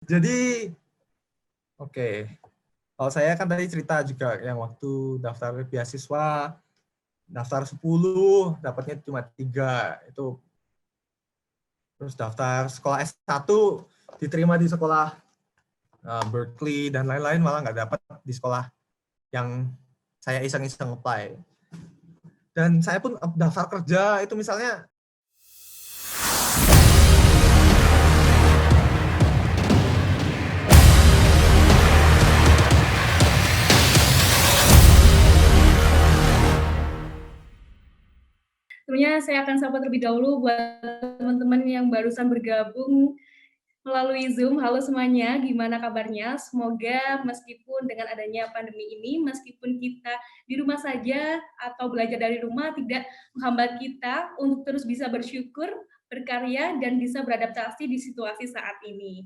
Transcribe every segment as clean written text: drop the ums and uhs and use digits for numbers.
Jadi, oke. Kalau saya kan tadi cerita juga yang waktu daftar beasiswa, daftar 10, dapatnya cuma 3. Itu terus daftar sekolah S1, diterima di sekolah Berkeley dan lain-lain, malah nggak dapat di sekolah yang saya iseng-iseng apply. Dan saya pun daftar kerja itu misalnya Tentunya saya akan sapa terlebih dahulu buat teman-teman yang barusan bergabung melalui Zoom. Halo semuanya, gimana kabarnya? Semoga meskipun dengan adanya pandemi ini, meskipun kita di rumah saja atau belajar dari rumah, tidak menghambat kita untuk terus bisa bersyukur, berkarya, dan bisa beradaptasi di situasi saat ini.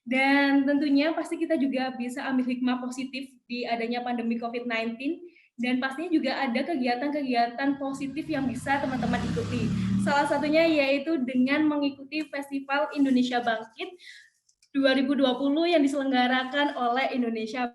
Dan tentunya pasti kita juga bisa ambil hikmah positif di adanya pandemi COVID-19, dan pastinya juga ada kegiatan-kegiatan positif yang bisa teman-teman ikuti. Salah satunya yaitu dengan mengikuti Festival Indonesia Bangkit 2020 yang diselenggarakan oleh Indonesia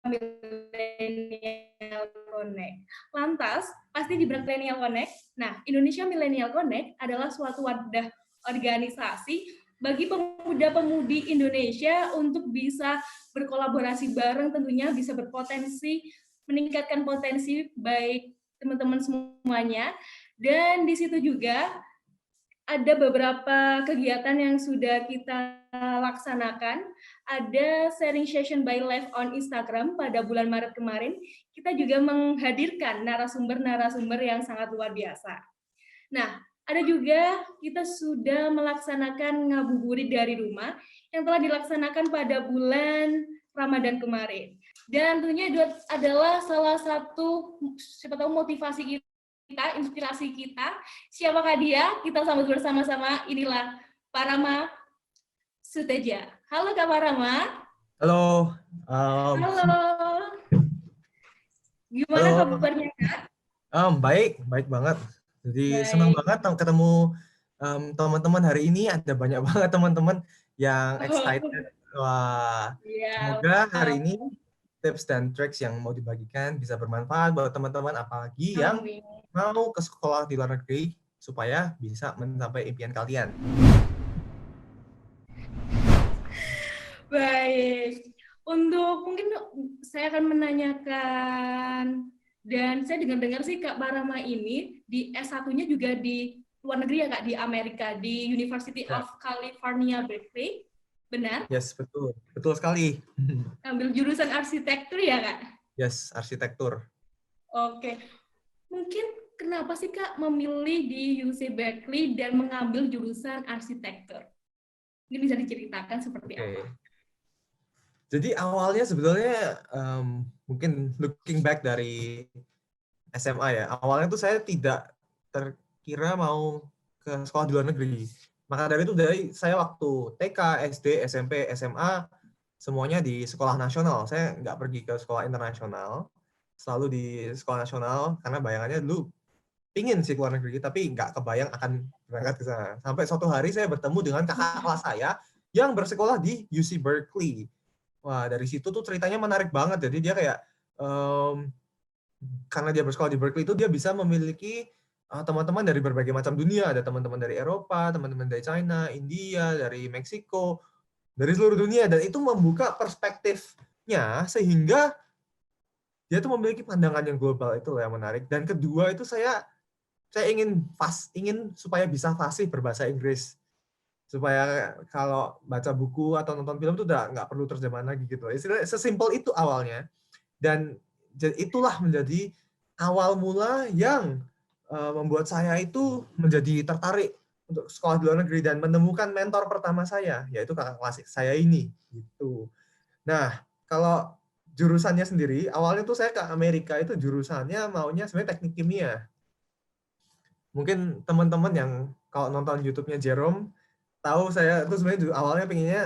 Millennial Connect. Lantas, pasti di Millennial Connect, nah Indonesia Millennial Connect adalah suatu wadah organisasi bagi pemuda-pemudi Indonesia untuk bisa berkolaborasi bareng, tentunya bisa berpotensi meningkatkan potensi baik teman-teman semuanya. Dan di situ juga ada beberapa kegiatan yang sudah kita laksanakan. Ada sharing session by live on Instagram pada bulan Maret kemarin. Kita juga menghadirkan narasumber-narasumber yang sangat luar biasa. Nah, ada juga kita sudah melaksanakan ngabuburit dari rumah yang telah dilaksanakan pada bulan Ramadan kemarin. Dan tentunya itu adalah salah satu, siapa tahu motivasi kita, inspirasi kita. Siapakah dia? Kita sambut bersama-sama. Inilah Pak Rama Suteja. Halo Kak Pak Rama. halo. Halo. Gimana Halo. kabarnya Kak? Baik, baik banget. Jadi senang Baik. banget ketemu teman-teman hari ini. Ada banyak banget teman-teman yang excited. Wah, Iya. semoga hari ini tips dan tricks yang mau dibagikan bisa bermanfaat buat teman-teman, apalagi yang Amin. mau ke sekolah di luar negeri supaya bisa mencapai impian kalian. Baik. Untuk mungkin saya akan menanyakan, dan saya dengar-dengar sih Kak Barama ini di S1-nya juga di luar negeri ya Kak, di Amerika, di University Ya. of California, Berkeley. Benar? Yes, betul. Betul sekali. Ambil jurusan arsitektur ya Kak? Yes, arsitektur. Oke. Mungkin kenapa sih Kak memilih di UC Berkeley dan mengambil jurusan arsitektur? Ini bisa diceritakan seperti Oke. apa? Jadi awalnya sebetulnya mungkin looking back dari SMA ya. Awalnya tuh saya tidak terkira mau ke sekolah di luar negeri. Maka dari itu dari saya waktu TK, SD, SMP, SMA semuanya di sekolah nasional. Saya nggak pergi ke sekolah internasional. Selalu di sekolah nasional karena bayangannya dulu pingin sih keluar negeri, tapi nggak kebayang akan berangkat ke sana. Sampai suatu hari saya bertemu dengan kakak kelas saya yang bersekolah di UC Berkeley. Wah, dari situ tuh ceritanya menarik banget. Jadi dia kayak karena dia bersekolah di Berkeley itu dia bisa memiliki teman-teman dari berbagai macam dunia. Ada teman-teman dari Eropa, teman-teman dari China, India, dari Meksiko, dari seluruh dunia. Dan itu membuka perspektifnya sehingga dia tuh memiliki pandangan yang global, itu loh yang menarik. Dan kedua itu saya ingin supaya bisa fasih berbahasa Inggris. Supaya kalau baca buku atau nonton film itu udah nggak perlu terjemahan lagi gitu. Istilahnya sesimpel itu awalnya. Dan itulah menjadi awal mula yang membuat saya itu menjadi tertarik untuk sekolah di luar negeri dan menemukan mentor pertama saya, yaitu kakak kelas saya ini. Gitu. Nah, kalau jurusannya sendiri, awalnya tuh saya ke Amerika itu jurusannya maunya sebenarnya teknik kimia. Mungkin teman-teman yang kalau nonton YouTube-nya Jerome tahu saya itu sebenarnya awalnya pengennya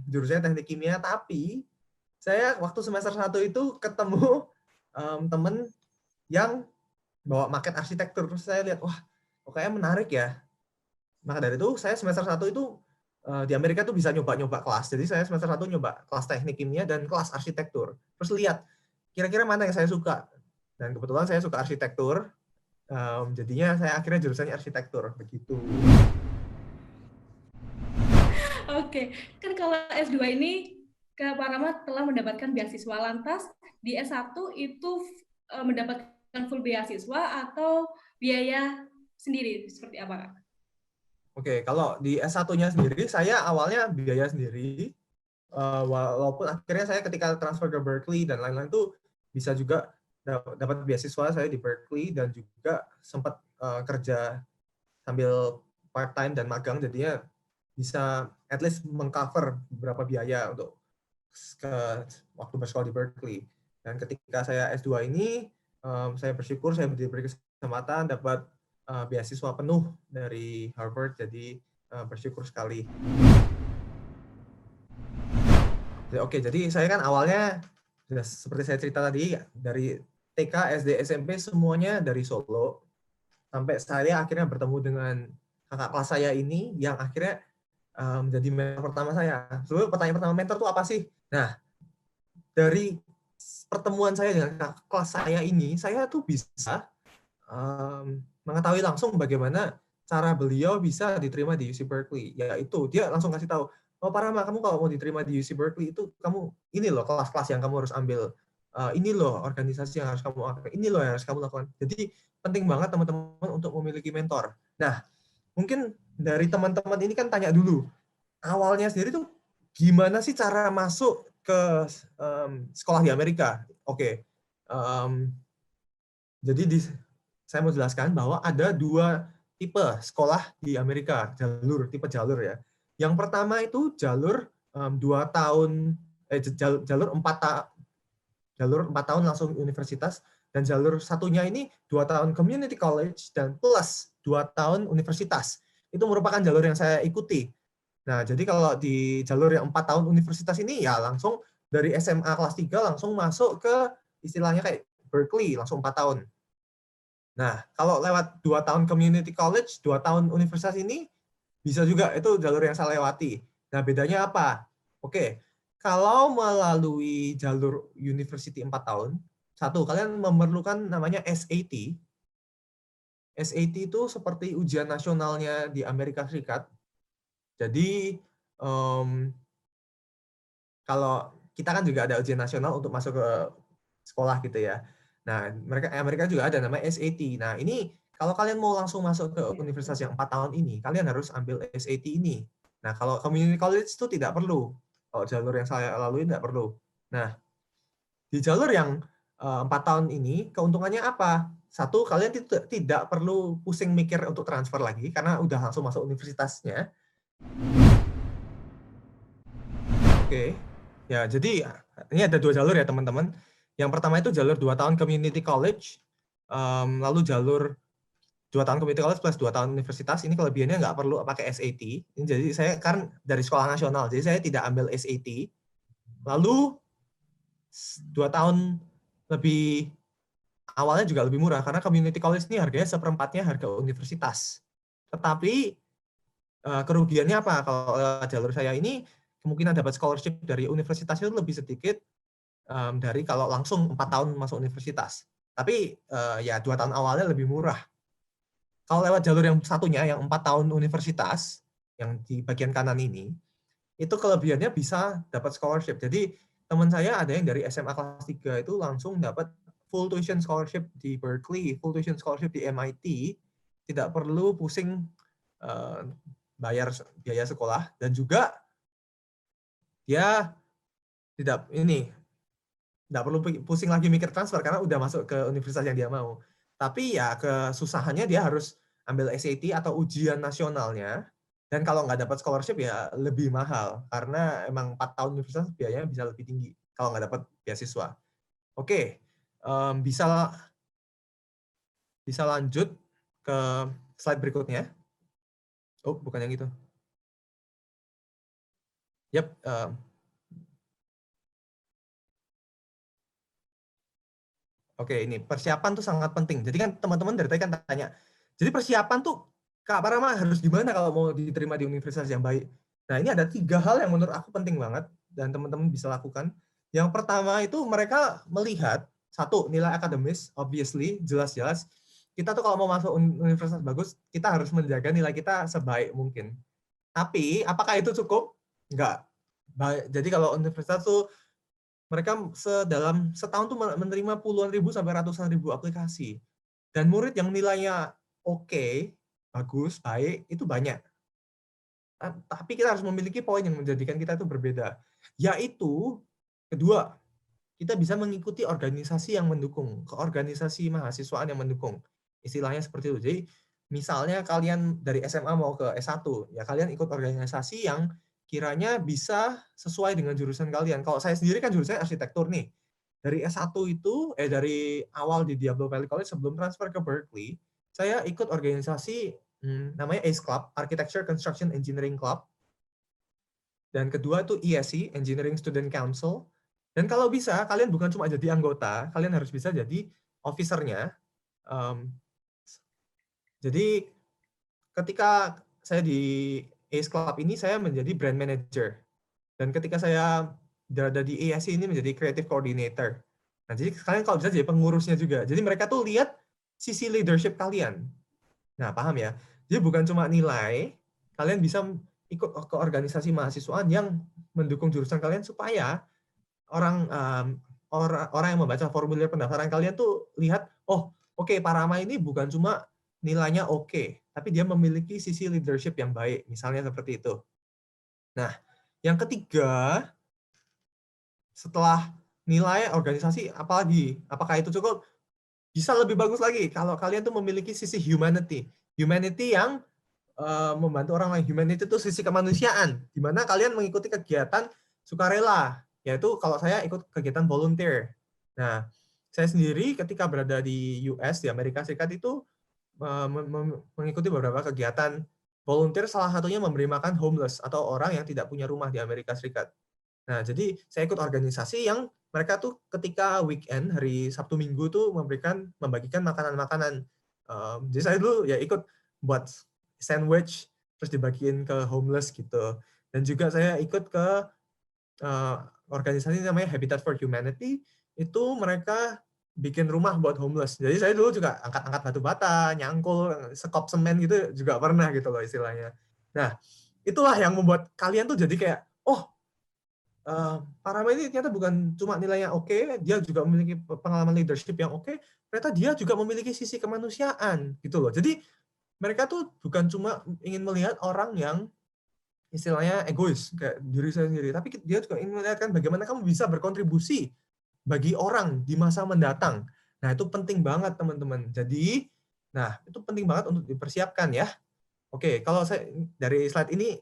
jurusannya teknik kimia, tapi saya waktu semester 1 itu ketemu temen yang bawa maket arsitektur. Terus saya lihat, wah, kok kayaknya menarik ya. Maka dari itu saya semester 1 itu di Amerika tuh bisa nyoba-nyoba kelas. Jadi saya semester 1 nyoba kelas teknik kimia dan kelas arsitektur. Terus lihat kira-kira mana yang saya suka. Dan kebetulan saya suka arsitektur. Jadinya saya akhirnya jurusannya arsitektur begitu. Oke, kan kalau S2 ini Kak Parama telah mendapatkan beasiswa, lantas di S1 itu mendapatkan full beasiswa atau biaya sendiri seperti apa, Kak? Oke, kalau di S1-nya sendiri saya awalnya biaya sendiri, walaupun akhirnya saya ketika transfer ke Berkeley dan lain-lain tuh bisa juga dapat beasiswa saya di Berkeley dan juga sempat kerja sambil part time dan magang, jadinya bisa at least mengcover beberapa biaya untuk ke waktu bersekolah di Berkeley. Dan ketika saya S2 ini, saya bersyukur saya diberi kesempatan dapat beasiswa penuh dari Harvard, jadi bersyukur sekali. Oke, jadi saya kan awalnya seperti saya cerita tadi dari TK, SD, SMP semuanya dari Solo, sampai saya akhirnya bertemu dengan kakak kelas saya ini yang akhirnya menjadi mentor pertama saya. Sebenarnya pertanyaan pertama, mentor itu apa sih? Nah, dari pertemuan saya dengan kakak kelas saya ini, saya tuh bisa mengetahui langsung bagaimana cara beliau bisa diterima di UC Berkeley. Yaitu dia langsung kasih tahu, oh Parama, kamu kalau mau diterima di UC Berkeley itu kamu ini loh kelas-kelas yang kamu harus ambil, ini loh organisasi yang harus kamu lakukan, ini loh yang harus kamu lakukan. Jadi penting banget teman-teman untuk memiliki mentor. Nah, mungkin dari teman-teman ini kan tanya dulu, awalnya sendiri tuh gimana sih cara masuk ke sekolah di Amerika? Oke, jadi saya mau jelaskan bahwa ada 2 tipe sekolah di Amerika, tipe jalur ya. Yang pertama itu jalur 2 tahun, jalur 4 tahun langsung universitas, dan jalur satunya ini 2 tahun community college dan plus 2 tahun universitas. Itu merupakan jalur yang saya ikuti. Nah, jadi kalau di jalur yang 4 tahun universitas ini ya langsung dari SMA kelas 3 langsung masuk ke istilahnya kayak Berkeley, langsung 4 tahun. Nah, kalau lewat 2 tahun community college, 2 tahun universitas ini, bisa juga itu jalur yang saya lewati. Nah, bedanya apa? Oke, kalau melalui jalur university 4 tahun, satu, kalian memerlukan namanya SAT. SAT itu seperti ujian nasionalnya di Amerika Serikat. Jadi, kalau kita kan juga ada ujian nasional untuk masuk ke sekolah gitu ya. Nah, Amerika juga ada namanya SAT. Nah, ini kalau kalian mau langsung masuk ke universitas yang 4 tahun ini, kalian harus ambil SAT ini. Nah, kalau community college itu tidak perlu. Kalau jalur yang saya lalui tidak perlu. Nah, di jalur yang 4 tahun ini, keuntungannya apa? Satu, kalian tidak perlu pusing mikir untuk transfer lagi, karena udah langsung masuk universitasnya. Oke. Ya, jadi ini ada 2 jalur ya, teman-teman. Yang pertama itu jalur 2 tahun community college, lalu jalur 2 tahun community college plus 2 tahun universitas. Ini kelebihannya nggak perlu pakai SAT. Ini jadi saya kan dari sekolah nasional, jadi saya tidak ambil SAT. Lalu 2 tahun lebih awalnya juga lebih murah, karena community college ini harganya seperempatnya harga universitas. Tetapi kerugiannya apa? Kalau jalur saya ini, kemungkinan dapat scholarship dari universitas itu lebih sedikit dari kalau langsung 4 tahun masuk universitas. Tapi ya 2 tahun awalnya lebih murah. Kalau lewat jalur yang satunya, yang 4 tahun universitas, yang di bagian kanan ini, itu kelebihannya bisa dapat scholarship. Jadi teman saya ada yang dari SMA kelas 3 itu langsung dapat full tuition scholarship di Berkeley, full tuition scholarship di MIT, tidak perlu pusing bayar biaya sekolah, dan juga dia tidak perlu pusing lagi mikir transfer karena udah masuk ke universitas yang dia mau. Tapi ya kesusahannya dia harus ambil SAT atau ujian nasionalnya, dan kalau nggak dapat scholarship ya lebih mahal karena emang 4 tahun universitas biayanya bisa lebih tinggi kalau nggak dapat beasiswa. Oke, bisa lanjut ke slide berikutnya. Oh, bukan yang itu. Yap, oke, ini persiapan tuh sangat penting. Jadi kan teman-teman dari tadi kan tanya, jadi persiapan tuh Kak Parama harus gimana kalau mau diterima di universitas yang baik? Nah, ini ada 3 hal yang menurut aku penting banget dan teman-teman bisa lakukan. Yang pertama itu mereka melihat, satu, nilai akademis, obviously, jelas-jelas. Kita tuh kalau mau masuk universitas bagus, kita harus menjaga nilai kita sebaik mungkin. Tapi, apakah itu cukup? Enggak. Jadi kalau universitas tuh, mereka dalam setahun tuh menerima puluhan ribu sampai ratusan ribu aplikasi. Dan murid yang nilainya oke, bagus, baik, itu banyak. Tapi kita harus memiliki poin yang menjadikan kita itu berbeda. Yaitu, kedua, kita bisa mengikuti organisasi yang mendukung, keorganisasi mahasiswaan yang mendukung. Istilahnya seperti itu. Jadi, misalnya kalian dari SMA mau ke S1, ya kalian ikut organisasi yang kiranya bisa sesuai dengan jurusan kalian. Kalau saya sendiri kan jurusannya arsitektur nih. Dari S1 itu, dari awal di Diablo Valley College sebelum transfer ke Berkeley, saya ikut organisasi namanya ACE Club, Architecture Construction Engineering Club. Dan kedua itu ESC, Engineering Student Council. Dan kalau bisa, kalian bukan cuma jadi anggota, kalian harus bisa jadi officer-nya. Jadi ketika saya di ACE Club ini, saya menjadi brand manager. Dan ketika saya berada di ESC ini menjadi creative coordinator. Nah, jadi kalian kalau bisa jadi pengurusnya juga. Jadi mereka tuh lihat sisi leadership kalian. Nah, paham ya? Jadi bukan cuma nilai, kalian bisa ikut ke organisasi mahasiswaan yang mendukung jurusan kalian supaya orang yang membaca formulir pendaftaran kalian tuh lihat, oh, oke, Pak Rama ini bukan cuma nilainya oke, tapi dia memiliki sisi leadership yang baik, misalnya seperti itu. Nah, yang ketiga, setelah nilai organisasi, apalagi? Apakah itu cukup? Bisa lebih bagus lagi kalau kalian tuh memiliki sisi humanity. Humanity yang membantu orang lain. Humanity itu sisi kemanusiaan, di mana kalian mengikuti kegiatan sukarela, yaitu kalau saya ikut kegiatan volunteer. Nah, saya sendiri ketika berada di US, di Amerika Serikat itu mengikuti beberapa kegiatan volunteer, salah satunya memberi makan homeless atau orang yang tidak punya rumah di Amerika Serikat. Nah, jadi saya ikut organisasi yang mereka tuh ketika weekend, hari Sabtu Minggu tuh membagikan makanan-makanan. Jadi saya dulu ya ikut buat sandwich, terus dibagiin ke homeless gitu. Dan juga saya ikut ke organisasi namanya Habitat for Humanity, itu mereka bikin rumah buat homeless. Jadi saya dulu juga angkat-angkat batu bata, nyangkul, sekop semen gitu juga pernah gitu loh istilahnya. Nah, itulah yang membuat kalian tuh jadi kayak, oh, Pak Rama ini ternyata bukan cuma nilainya oke, dia juga memiliki pengalaman leadership yang oke, ternyata dia juga memiliki sisi kemanusiaan gitu loh. Jadi mereka tuh bukan cuma ingin melihat orang yang istilahnya egois kayak diri saya sendiri, tapi dia juga ingin melihat kan bagaimana kamu bisa berkontribusi bagi orang di masa mendatang. Nah, itu penting banget teman-teman. Jadi, nah itu penting banget untuk dipersiapkan ya. Oke, kalau saya dari slide ini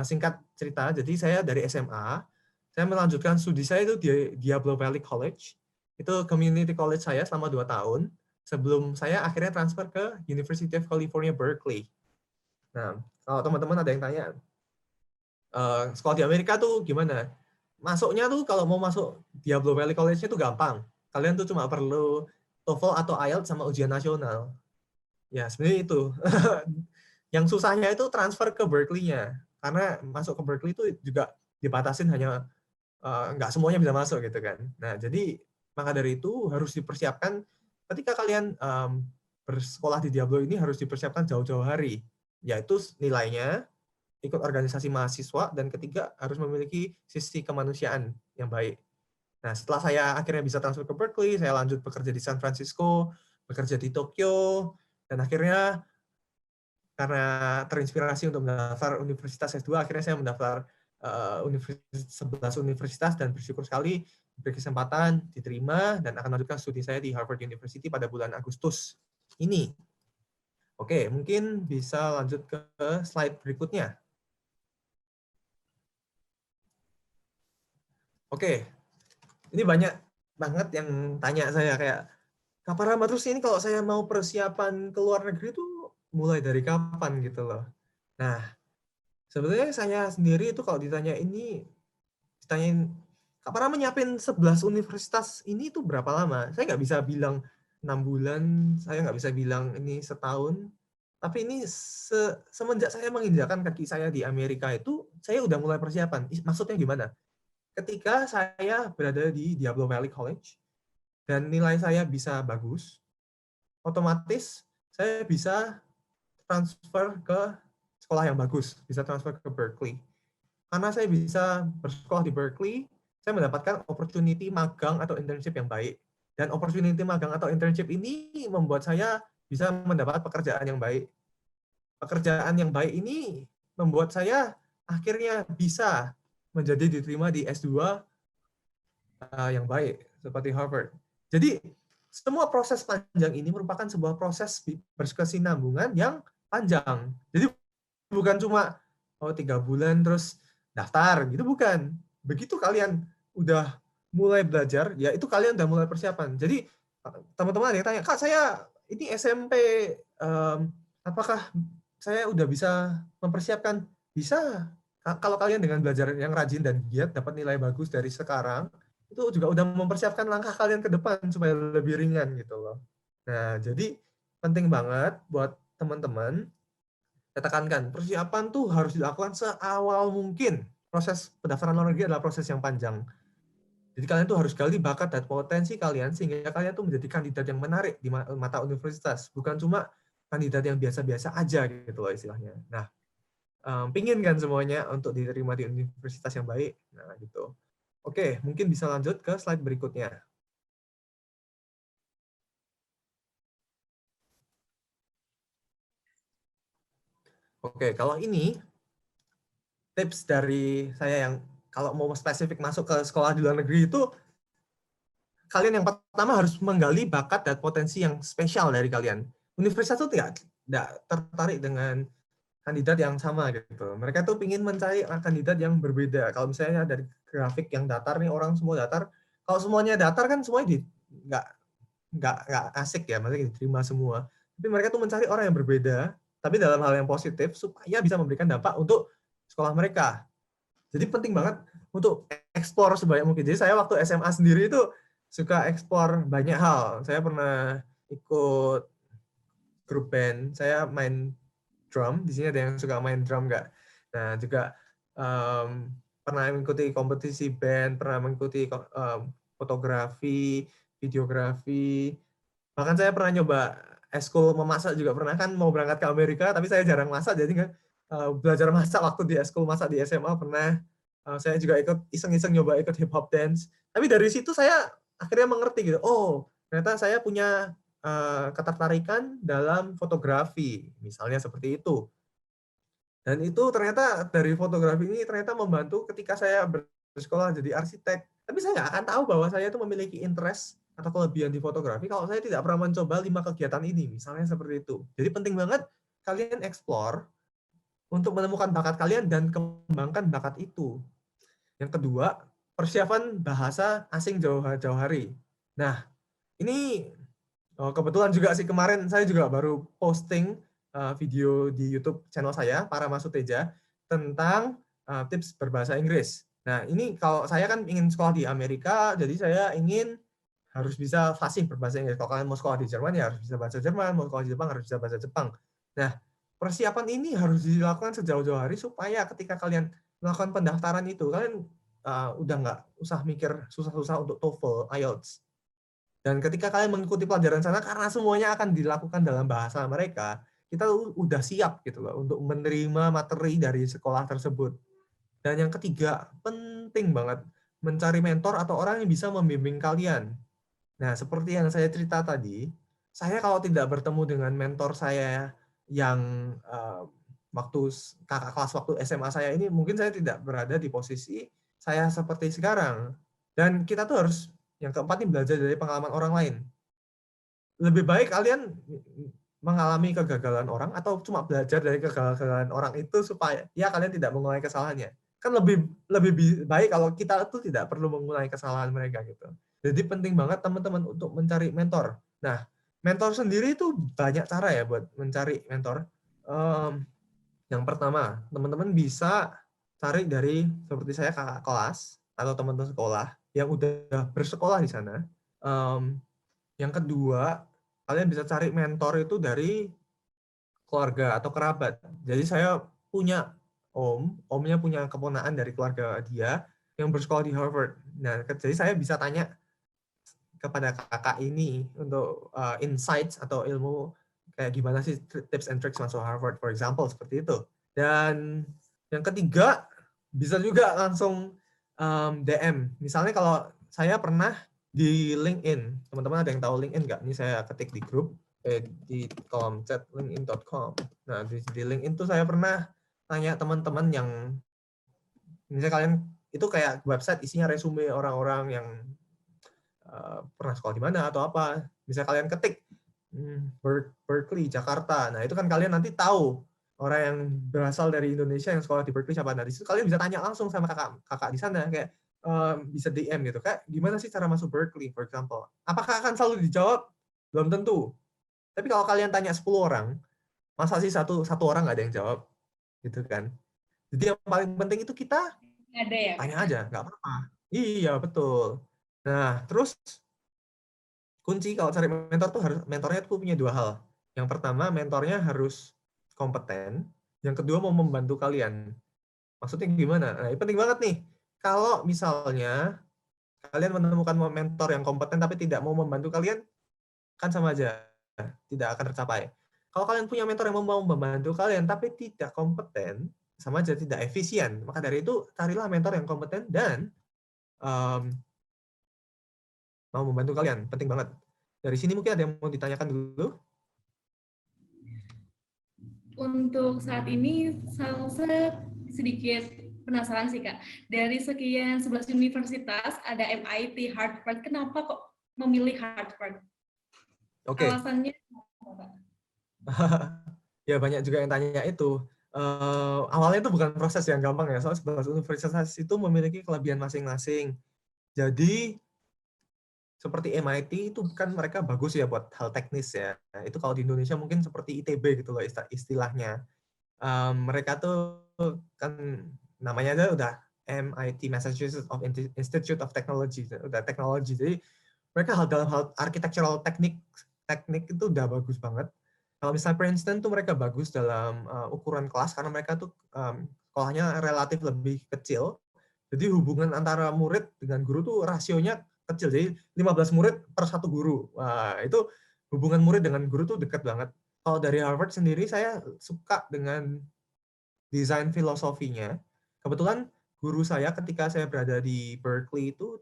singkat cerita, jadi saya dari SMA, saya melanjutkan studi saya itu di Diablo Valley College. Itu community college saya selama 2 tahun, sebelum saya akhirnya transfer ke University of California, Berkeley. Nah, kalau teman-teman ada yang tanya, sekolah di Amerika tuh gimana? Masuknya tuh kalau mau masuk Diablo Valley College-nya tuh gampang. Kalian tuh cuma perlu TOEFL atau IELTS sama ujian nasional. Ya, sebenarnya itu. Yang susahnya itu transfer ke Berkeley-nya. Karena masuk ke Berkeley itu juga dibatasin hanya nggak semuanya bisa masuk gitu kan. Nah, jadi maka dari itu harus dipersiapkan ketika kalian bersekolah di Diablo ini harus dipersiapkan jauh-jauh hari. Yaitu nilainya, ikut organisasi mahasiswa, dan ketiga harus memiliki sisi kemanusiaan yang baik. Nah, setelah saya akhirnya bisa transfer ke Berkeley, saya lanjut bekerja di San Francisco, bekerja di Tokyo, dan akhirnya karena terinspirasi untuk mendaftar Universitas S2, akhirnya saya mendaftar 11 universitas dan bersyukur sekali diberi kesempatan, diterima, dan akan melanjutkan studi saya di Harvard University pada bulan Agustus ini. Oke, mungkin bisa lanjut ke slide berikutnya. Oke, ini banyak banget yang tanya saya kayak, Kak Parama, terus ini kalau saya mau persiapan ke luar negeri itu mulai dari kapan gitu loh. Nah, sebenarnya saya sendiri itu kalau ditanyain, Kak Parama nyiapin 11 universitas ini tuh berapa lama? Saya nggak bisa bilang 6 bulan, saya nggak bisa bilang ini setahun. Tapi ini semenjak saya menginjakan kaki saya di Amerika itu, saya udah mulai persiapan. Maksudnya gimana? Ketika saya berada di Diablo Valley College dan nilai saya bisa bagus, otomatis saya bisa transfer ke sekolah yang bagus, bisa transfer ke Berkeley. Karena saya bisa bersekolah di Berkeley, saya mendapatkan opportunity magang atau internship yang baik. Dan opportunity magang atau internship ini membuat saya bisa mendapat pekerjaan yang baik. Pekerjaan yang baik ini membuat saya akhirnya bisa menjadi diterima di S2 yang baik, seperti Harvard. Jadi, semua proses panjang ini merupakan sebuah proses berkesinambungan yang panjang. Jadi, bukan cuma 3 bulan terus daftar gitu, bukan. Begitu kalian udah mulai belajar, ya itu kalian udah mulai persiapan. Jadi teman-teman ada yang tanya, Kak saya ini SMP, apakah saya udah bisa mempersiapkan? Bisa. Kalau kalian dengan belajar yang rajin dan giat dapat nilai bagus dari sekarang, itu juga udah mempersiapkan langkah kalian ke depan supaya lebih ringan gitu loh. Nah, jadi penting banget buat teman-teman, saya tekankan, persiapan tuh harus dilakukan seawal mungkin. Proses pendaftaran luar negeri adalah proses yang panjang. Jadi kalian tuh harus gali bakat dan potensi kalian sehingga kalian tuh menjadi kandidat yang menarik di mata universitas, bukan cuma kandidat yang biasa-biasa aja gitu loh istilahnya. Nah, pingin kan semuanya untuk diterima di universitas yang baik. Nah, gitu. Oke, mungkin bisa lanjut ke slide berikutnya. Oke, kalau ini tips dari saya yang kalau mau spesifik masuk ke sekolah di luar negeri itu, kalian yang pertama harus menggali bakat dan potensi yang spesial dari kalian. Universitas itu tidak tertarik dengan kandidat yang sama gitu. Mereka tuh ingin mencari kandidat yang berbeda. Kalau misalnya dari grafik yang datar nih, orang semua datar. Kalau semuanya datar kan semuanya nggak asik ya, maksudnya diterima semua. Tapi mereka tuh mencari orang yang berbeda, tapi dalam hal yang positif supaya bisa memberikan dampak untuk sekolah mereka. Jadi penting banget untuk eksplor sebanyak mungkin. Jadi saya waktu SMA sendiri itu suka eksplor banyak hal. Saya pernah ikut grup band, saya main drum. Di sini ada yang suka main drum nggak? Nah, juga pernah mengikuti kompetisi band, pernah mengikuti fotografi, videografi. Bahkan saya pernah nyoba eskul memasak juga pernah, kan mau berangkat ke Amerika, tapi saya jarang masak, jadi nggak belajar masak waktu di eskul masak di SMA pernah. Saya juga ikut iseng-iseng nyoba ikut hip hop dance. Tapi dari situ saya akhirnya mengerti gitu. Oh, ternyata saya punya ketertarikan dalam fotografi, misalnya seperti itu. Dan itu ternyata dari fotografi ini ternyata membantu ketika saya bersekolah jadi arsitek. Tapi saya nggak akan tahu bahwa saya itu memiliki interest atau kelebihan di fotografi kalau saya tidak pernah mencoba 5 kegiatan ini, misalnya seperti itu. Jadi penting banget kalian explore untuk menemukan bakat kalian dan kembangkan bakat itu. Yang kedua, persiapan bahasa asing jauh-jauh hari. Nah, ini kebetulan juga sih kemarin saya juga baru posting video di YouTube channel saya, Parama Suteja, tentang tips berbahasa Inggris. Nah, ini kalau saya kan ingin sekolah di Amerika, jadi saya ingin harus bisa fasih berbahasa Inggris. Kalau kalian mau sekolah di Jerman, ya harus bisa bahasa Jerman, mau sekolah di Jepang, harus bisa bahasa Jepang. Nah, persiapan ini harus dilakukan sejauh-jauh hari supaya ketika kalian melakukan pendaftaran itu, kalian udah nggak usah mikir susah-susah untuk TOEFL, IELTS. Dan ketika kalian mengikuti pelajaran sana, karena semuanya akan dilakukan dalam bahasa mereka, kita udah siap gitu loh untuk menerima materi dari sekolah tersebut. Dan yang ketiga, penting banget mencari mentor atau orang yang bisa membimbing kalian. Nah, seperti yang saya cerita tadi, saya kalau tidak bertemu dengan mentor saya yang waktu kakak kelas waktu SMA saya ini, mungkin saya tidak berada di posisi saya seperti sekarang. Dan kita tuh harus, yang keempat nih, belajar dari pengalaman orang lain. Lebih baik kalian mengalami kegagalan orang atau cuma belajar dari kegagalan orang itu supaya ya kalian tidak mengulangi kesalahannya. Kan lebih baik kalau kita tuh tidak perlu mengulangi kesalahan mereka gitu. Jadi penting banget teman-teman untuk mencari mentor. Nah, mentor sendiri itu banyak cara ya buat mencari mentor. Yang pertama, teman-teman bisa cari dari seperti saya kakak kelas atau teman-teman sekolah yang udah bersekolah di sana. Yang kedua, kalian bisa cari mentor itu dari keluarga atau kerabat. Jadi saya punya omnya punya keponakan dari keluarga dia yang bersekolah di Harvard. Nah, jadi saya bisa tanya kepada kakak ini untuk insights atau ilmu kayak gimana sih tips and tricks masuk Harvard, for example, seperti itu. Dan yang ketiga, bisa juga langsung DM. Misalnya kalau saya pernah di LinkedIn, teman-teman ada yang tahu LinkedIn nggak? Ini saya ketik di grup, di kolom chat linkedin.com. Nah, di LinkedIn tuh saya pernah tanya teman-teman yang, misalnya kalian, itu kayak website isinya resume orang-orang yang pernah sekolah di mana atau apa. Misalnya kalian ketik Berkeley, Jakarta. Nah, itu kan kalian nanti tahu orang yang berasal dari Indonesia yang sekolah di Berkeley siapa. Nah, di situ kalian bisa tanya langsung sama kakak di sana, kayak bisa DM gitu. Kayak gimana sih cara masuk Berkeley, for example. Apakah akan selalu dijawab? Belum tentu. Tapi kalau kalian tanya 10 orang, masa sih satu orang nggak ada yang jawab? Gitu kan. Jadi yang paling penting itu kita Ada ya, Kak? tanya aja, nggak apa-apa. Iya, betul. Nah, terus kunci kalau cari mentor tuh mentornya tuh punya dua hal. Yang pertama, mentornya harus kompeten. Yang kedua, mau membantu kalian. Maksudnya gimana? Nah, ini penting banget nih. Kalau misalnya kalian menemukan mentor yang kompeten tapi tidak mau membantu kalian, kan sama aja, tidak akan tercapai. Kalau kalian punya mentor yang mau membantu kalian tapi tidak kompeten, sama aja tidak efisien. Maka dari itu, carilah mentor yang kompeten dan mau membantu kalian. Penting banget. Dari sini mungkin ada yang mau ditanyakan dulu? Untuk saat ini, saya sedikit penasaran sih, Kak. Dari sekian 11 universitas, ada MIT, Harvard. Kenapa kok memilih Harvard? Oke. Alasannya apa, Kak? Ya, banyak juga yang tanya itu. Awalnya itu bukan proses yang gampang ya, soalnya 11 universitas itu memiliki kelebihan masing-masing. Jadi, seperti MIT itu kan mereka bagus ya buat hal teknis ya. Nah, itu kalau di Indonesia mungkin seperti ITB gitu loh istilahnya. Mereka tuh kan namanya aja udah MIT, Massachusetts Institute of Technology, udah teknologi. Jadi mereka dalam hal architectural teknik itu udah bagus banget. Kalau misalnya Princeton tuh mereka bagus dalam ukuran kelas karena mereka tuh sekolahnya relatif lebih kecil. Jadi hubungan antara murid dengan guru tuh rasionya kecil. Jadi 15 murid per satu guru. Wah, itu hubungan murid dengan guru tuh dekat banget. Kalau dari Harvard sendiri saya suka dengan desain filosofinya. Kebetulan guru saya ketika saya berada di Berkeley itu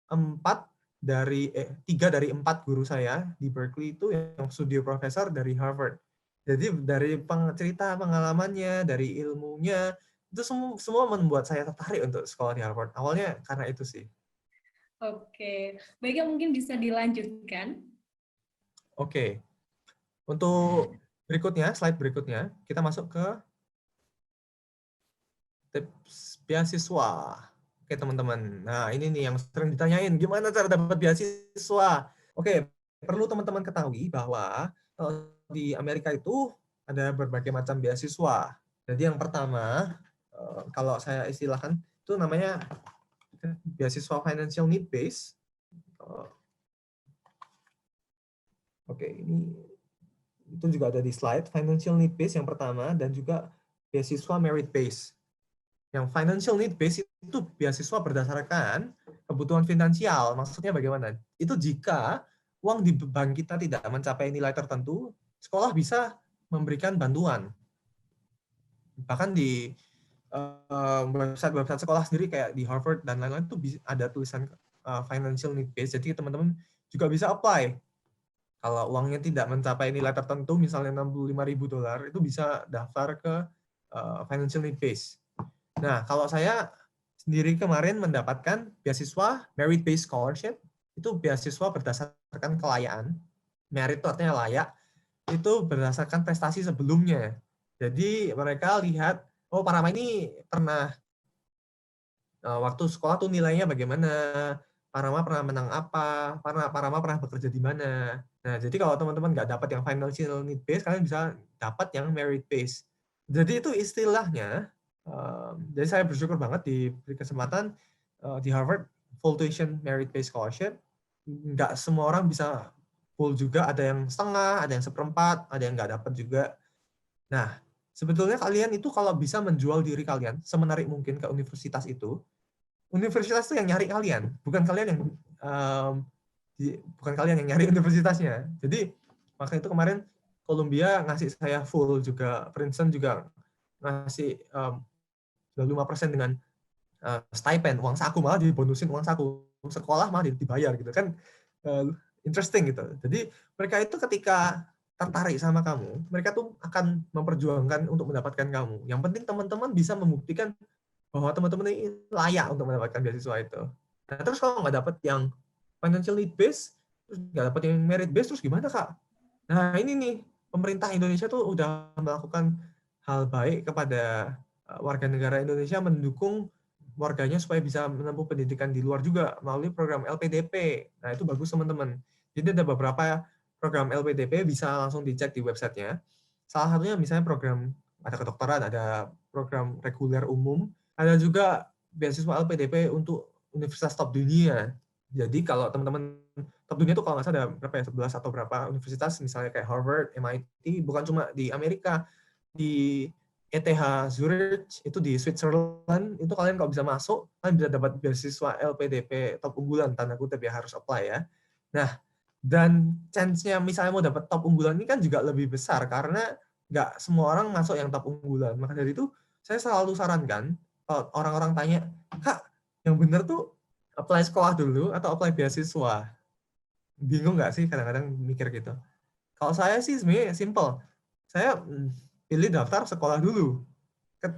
3 dari 4 guru saya di Berkeley itu yang studio profesor dari Harvard. Jadi dari cerita pengalamannya, dari ilmunya, itu semua membuat saya tertarik untuk sekolah di Harvard. Awalnya karena itu sih. Oke, baiknya mungkin bisa dilanjutkan. Oke. Untuk berikutnya, slide berikutnya, kita masuk ke tips beasiswa. Oke, teman-teman. Nah, ini nih yang sering ditanyain, gimana cara dapat beasiswa? Oke, perlu teman-teman ketahui bahwa di Amerika itu ada berbagai macam beasiswa. Jadi yang pertama, kalau saya istilahkan, itu namanya beasiswa financial need base. Oke, ini itu juga ada di slide. Financial need base yang pertama, dan juga beasiswa merit base. Yang financial need base itu beasiswa berdasarkan kebutuhan finansial. Maksudnya bagaimana? Itu jika uang di bank kita tidak mencapai nilai tertentu, sekolah bisa memberikan bantuan. Bahkan di website sekolah sendiri kayak di Harvard dan lain-lain itu ada tulisan financial need base. Jadi teman-teman juga bisa apply. Kalau uangnya tidak mencapai nilai tertentu, misalnya $65.000, itu bisa daftar ke financial need base. Nah, kalau saya sendiri kemarin mendapatkan beasiswa merit-based scholarship, itu beasiswa berdasarkan kelayaan. Merit itu artinya layak, itu berdasarkan prestasi sebelumnya. Jadi mereka lihat, oh Parama ini pernah waktu sekolah tuh nilainya bagaimana, Parama pernah menang apa, Parama pernah bekerja di mana. Nah, jadi kalau teman-teman nggak dapat yang financial need base, kalian bisa dapat yang merit base. Jadi itu istilahnya. Jadi saya bersyukur banget diberi kesempatan di Harvard full tuition merit based scholarship. Nggak semua orang bisa full juga, ada yang setengah, ada yang seperempat, ada yang nggak dapat juga. Nah, sebetulnya kalian itu kalau bisa menjual diri kalian semenarik mungkin ke universitas itu yang nyari kalian, bukan kalian yang bukan kalian yang nyari universitasnya. Jadi makanya itu kemarin Columbia ngasih saya full juga, Princeton juga ngasih 25% dengan stipend, uang saku, malah dibonusin uang saku, sekolah malah dibayar gitu kan. Interesting gitu. Jadi mereka itu ketika tertarik sama kamu, mereka tuh akan memperjuangkan untuk mendapatkan kamu. Yang penting teman-teman bisa membuktikan bahwa teman-teman ini layak untuk mendapatkan beasiswa itu. Nah, terus kalau nggak dapat yang financial need base, terus nggak dapat yang merit base, terus gimana, Kak? Nah, ini nih, pemerintah Indonesia tuh udah melakukan hal baik kepada warga negara Indonesia, mendukung warganya supaya bisa menempuh pendidikan di luar juga melalui program LPDP. Nah, itu bagus, teman-teman. Jadi ada beberapa program LPDP, bisa langsung dicek di websitenya. Salah satunya misalnya program, ada kedokteran, ada program reguler umum, ada juga beasiswa LPDP untuk universitas top dunia. Jadi kalau teman-teman top dunia itu kalau nggak salah ada berapa ya, 11 atau berapa universitas, misalnya kayak Harvard, MIT, bukan cuma di Amerika, di ETH Zurich, itu di Switzerland, itu kalian kalau bisa masuk, kalian bisa dapat beasiswa LPDP top unggulan, tanda kutip ya, harus apply ya. Nah, dan chance-nya misalnya mau dapat top unggulan ini kan juga lebih besar, karena nggak semua orang masuk yang top unggulan. Maka dari itu, saya selalu sarankan, kalau orang-orang tanya, Kak, yang benar tuh apply sekolah dulu atau apply beasiswa? Bingung nggak sih kadang-kadang mikir gitu? Kalau saya sih sebenarnya simple. Saya pilih daftar sekolah dulu.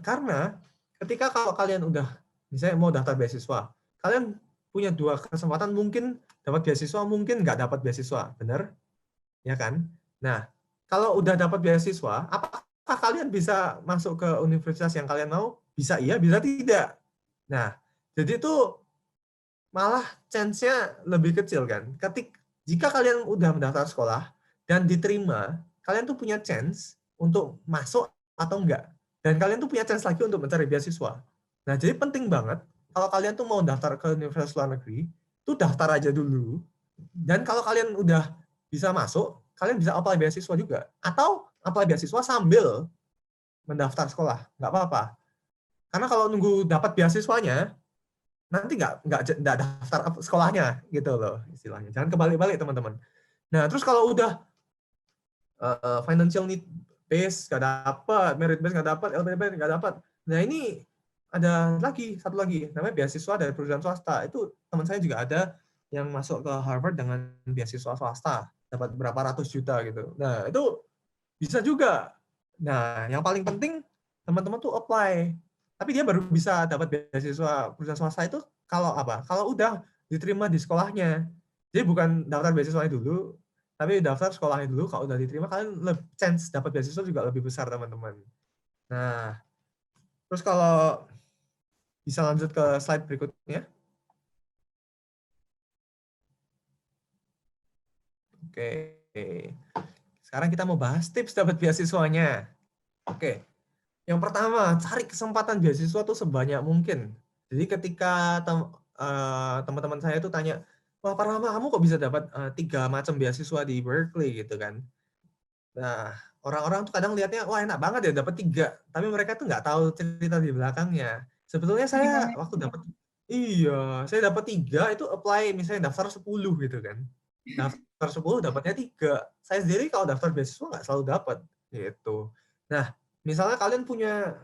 Karena ketika kalau kalian udah misalnya mau daftar beasiswa, kalian punya dua kesempatan, mungkin dapat beasiswa, mungkin nggak dapat beasiswa, benar? Ya kan? Nah, kalau udah dapat beasiswa, apakah kalian bisa masuk ke universitas yang kalian mau? Bisa iya, bisa tidak. Nah, jadi itu malah chance-nya lebih kecil kan. Jika kalian udah mendaftar sekolah dan diterima, kalian tuh punya chance untuk masuk atau enggak. Dan kalian tuh punya chance lagi untuk mencari beasiswa. Nah, jadi penting banget kalau kalian tuh mau daftar ke universitas luar negeri, tuh daftar aja dulu. Dan kalau kalian udah bisa masuk, kalian bisa apply beasiswa juga. Atau apply beasiswa sambil mendaftar sekolah, nggak apa-apa. Karena kalau nunggu dapat beasiswanya, nanti nggak daftar sekolahnya gitu loh istilahnya. Jangan kebalik-balik, teman-teman. Nah, terus kalau udah financial need base nggak dapat, merit base nggak dapat, LPDP nggak dapat. Nah, ini ada satu lagi namanya beasiswa dari perusahaan swasta. Itu teman saya juga ada yang masuk ke Harvard dengan beasiswa swasta, dapat berapa ratus juta gitu. Nah, itu bisa juga. Nah, yang paling penting teman-teman tuh apply. Tapi dia baru bisa dapat beasiswa perusahaan swasta itu kalau apa? Kalau udah diterima di sekolahnya. Jadi bukan daftar beasiswanya dulu, tapi daftar sekolahnya dulu. Kalau udah diterima, kalian chance dapat beasiswa juga lebih besar, teman-teman. Nah, terus kalau bisa lanjut ke slide berikutnya. Oke. Sekarang kita mau bahas tips dapat beasiswanya. Oke. Yang pertama, cari kesempatan beasiswa tuh sebanyak mungkin. Jadi ketika teman-teman saya tuh tanya, wah Parama, kamu kok bisa dapat 3 macam beasiswa di Berkeley gitu kan? Nah, orang-orang tuh kadang lihatnya, wah enak banget ya dapat 3. Tapi mereka tuh nggak tahu cerita di belakangnya. Sebetulnya saya Gimana? waktu dapat, iya, saya dapat 3 itu apply misalnya daftar 10 gitu kan. Daftar 10 dapatnya 3. Saya sendiri kalau daftar beasiswa nggak selalu dapat gitu. Nah, misalnya kalian punya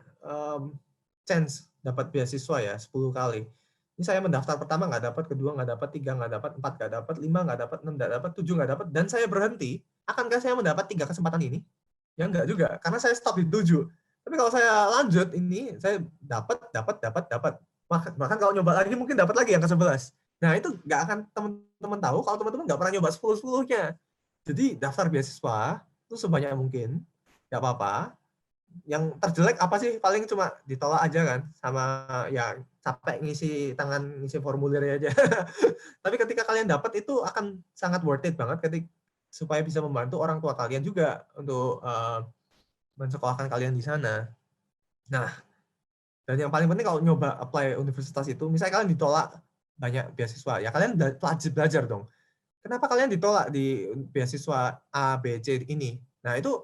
chance dapat beasiswa ya 10 kali. Ini saya mendaftar pertama nggak dapat, kedua nggak dapat, 3 nggak dapat, 4 nggak dapat, 5 nggak dapat, 6 nggak dapat, 7 nggak dapat, dan saya berhenti. Akankah saya mendapat 3 kesempatan ini? Ya nggak juga, karena saya stop di 7. Tapi kalau saya lanjut ini, saya dapat. Bahkan kalau nyoba lagi mungkin dapat lagi yang ke-11. Nah, itu nggak akan teman-teman tahu kalau teman-teman nggak pernah nyoba 10-10-nya. Jadi daftar beasiswa itu sebanyak mungkin, nggak apa-apa. Yang terjelek apa sih? Paling cuma ditolak aja kan, sama ya capek ngisi formulir aja. Tapi ketika kalian dapat itu akan sangat worth it banget supaya bisa membantu orang tua kalian juga untuk mensekolahkan kalian di sana. Nah, dan yang paling penting kalau nyoba apply universitas itu, misalnya kalian ditolak banyak beasiswa, ya kalian wajib belajar dong. Kenapa kalian ditolak di beasiswa A, B, C ini? Nah, itu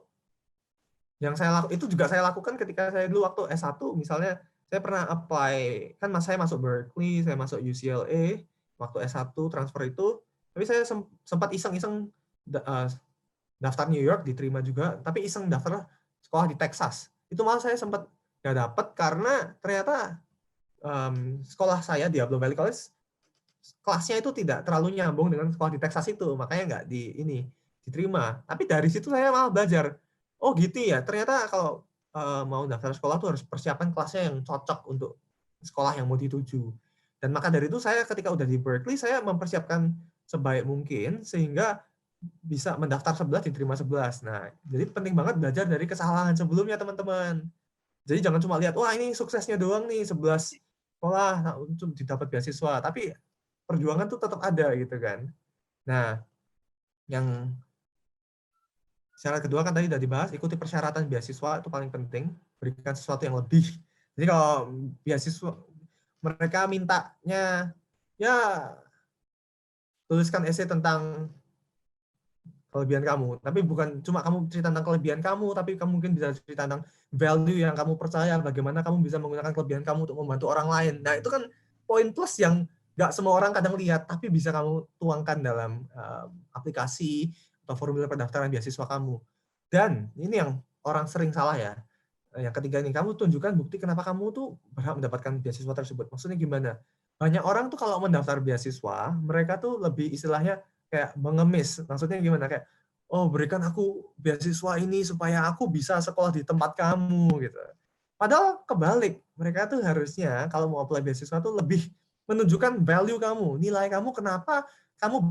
itu juga saya lakukan ketika saya dulu waktu S1, misalnya saya pernah apply, kan saya masuk Berkeley, saya masuk UCLA, waktu S1 transfer itu, tapi saya sempat iseng-iseng daftar New York, diterima juga, tapi iseng daftar sekolah di Texas. Itu malah saya sempat nggak dapet karena ternyata sekolah saya di Diablo Valley College, kelasnya itu tidak terlalu nyambung dengan sekolah di Texas itu, makanya nggak diterima. Tapi dari situ saya malah belajar, oh gitu ya, ternyata kalau mau daftar sekolah tuh harus persiapan kelasnya yang cocok untuk sekolah yang mau dituju. Dan maka dari itu saya ketika udah di Berkeley, saya mempersiapkan sebaik mungkin sehingga bisa mendaftar 11, diterima 11. Nah, jadi penting banget belajar dari kesalahan sebelumnya, teman-teman. Jadi jangan cuma lihat, wah ini suksesnya doang nih, 11 sekolah untuk didapat beasiswa. Tapi perjuangan tuh tetap ada gitu kan. Nah, yang syarat kedua kan tadi udah dibahas, ikuti persyaratan beasiswa itu paling penting, berikan sesuatu yang lebih. Jadi kalau beasiswa mereka mintanya ya tuliskan esai tentang kelebihan kamu, tapi bukan cuma kamu cerita tentang kelebihan kamu, tapi kamu mungkin bisa cerita tentang value yang kamu percaya, bagaimana kamu bisa menggunakan kelebihan kamu untuk membantu orang lain. Nah, itu kan poin plus yang nggak semua orang kadang lihat, tapi bisa kamu tuangkan dalam aplikasi atau formulir pendaftaran beasiswa kamu. Dan ini yang orang sering salah ya. Yang ketiga ini, kamu tunjukkan bukti kenapa kamu tuh berhak mendapatkan beasiswa tersebut. Maksudnya gimana? Banyak orang tuh kalau mendaftar beasiswa, mereka tuh lebih istilahnya kayak mengemis. Maksudnya gimana? Kayak, oh berikan aku beasiswa ini supaya aku bisa sekolah di tempat kamu gitu. Padahal kebalik, mereka tuh harusnya kalau mau apply beasiswa tuh lebih menunjukkan value kamu, nilai kamu, kenapa kamu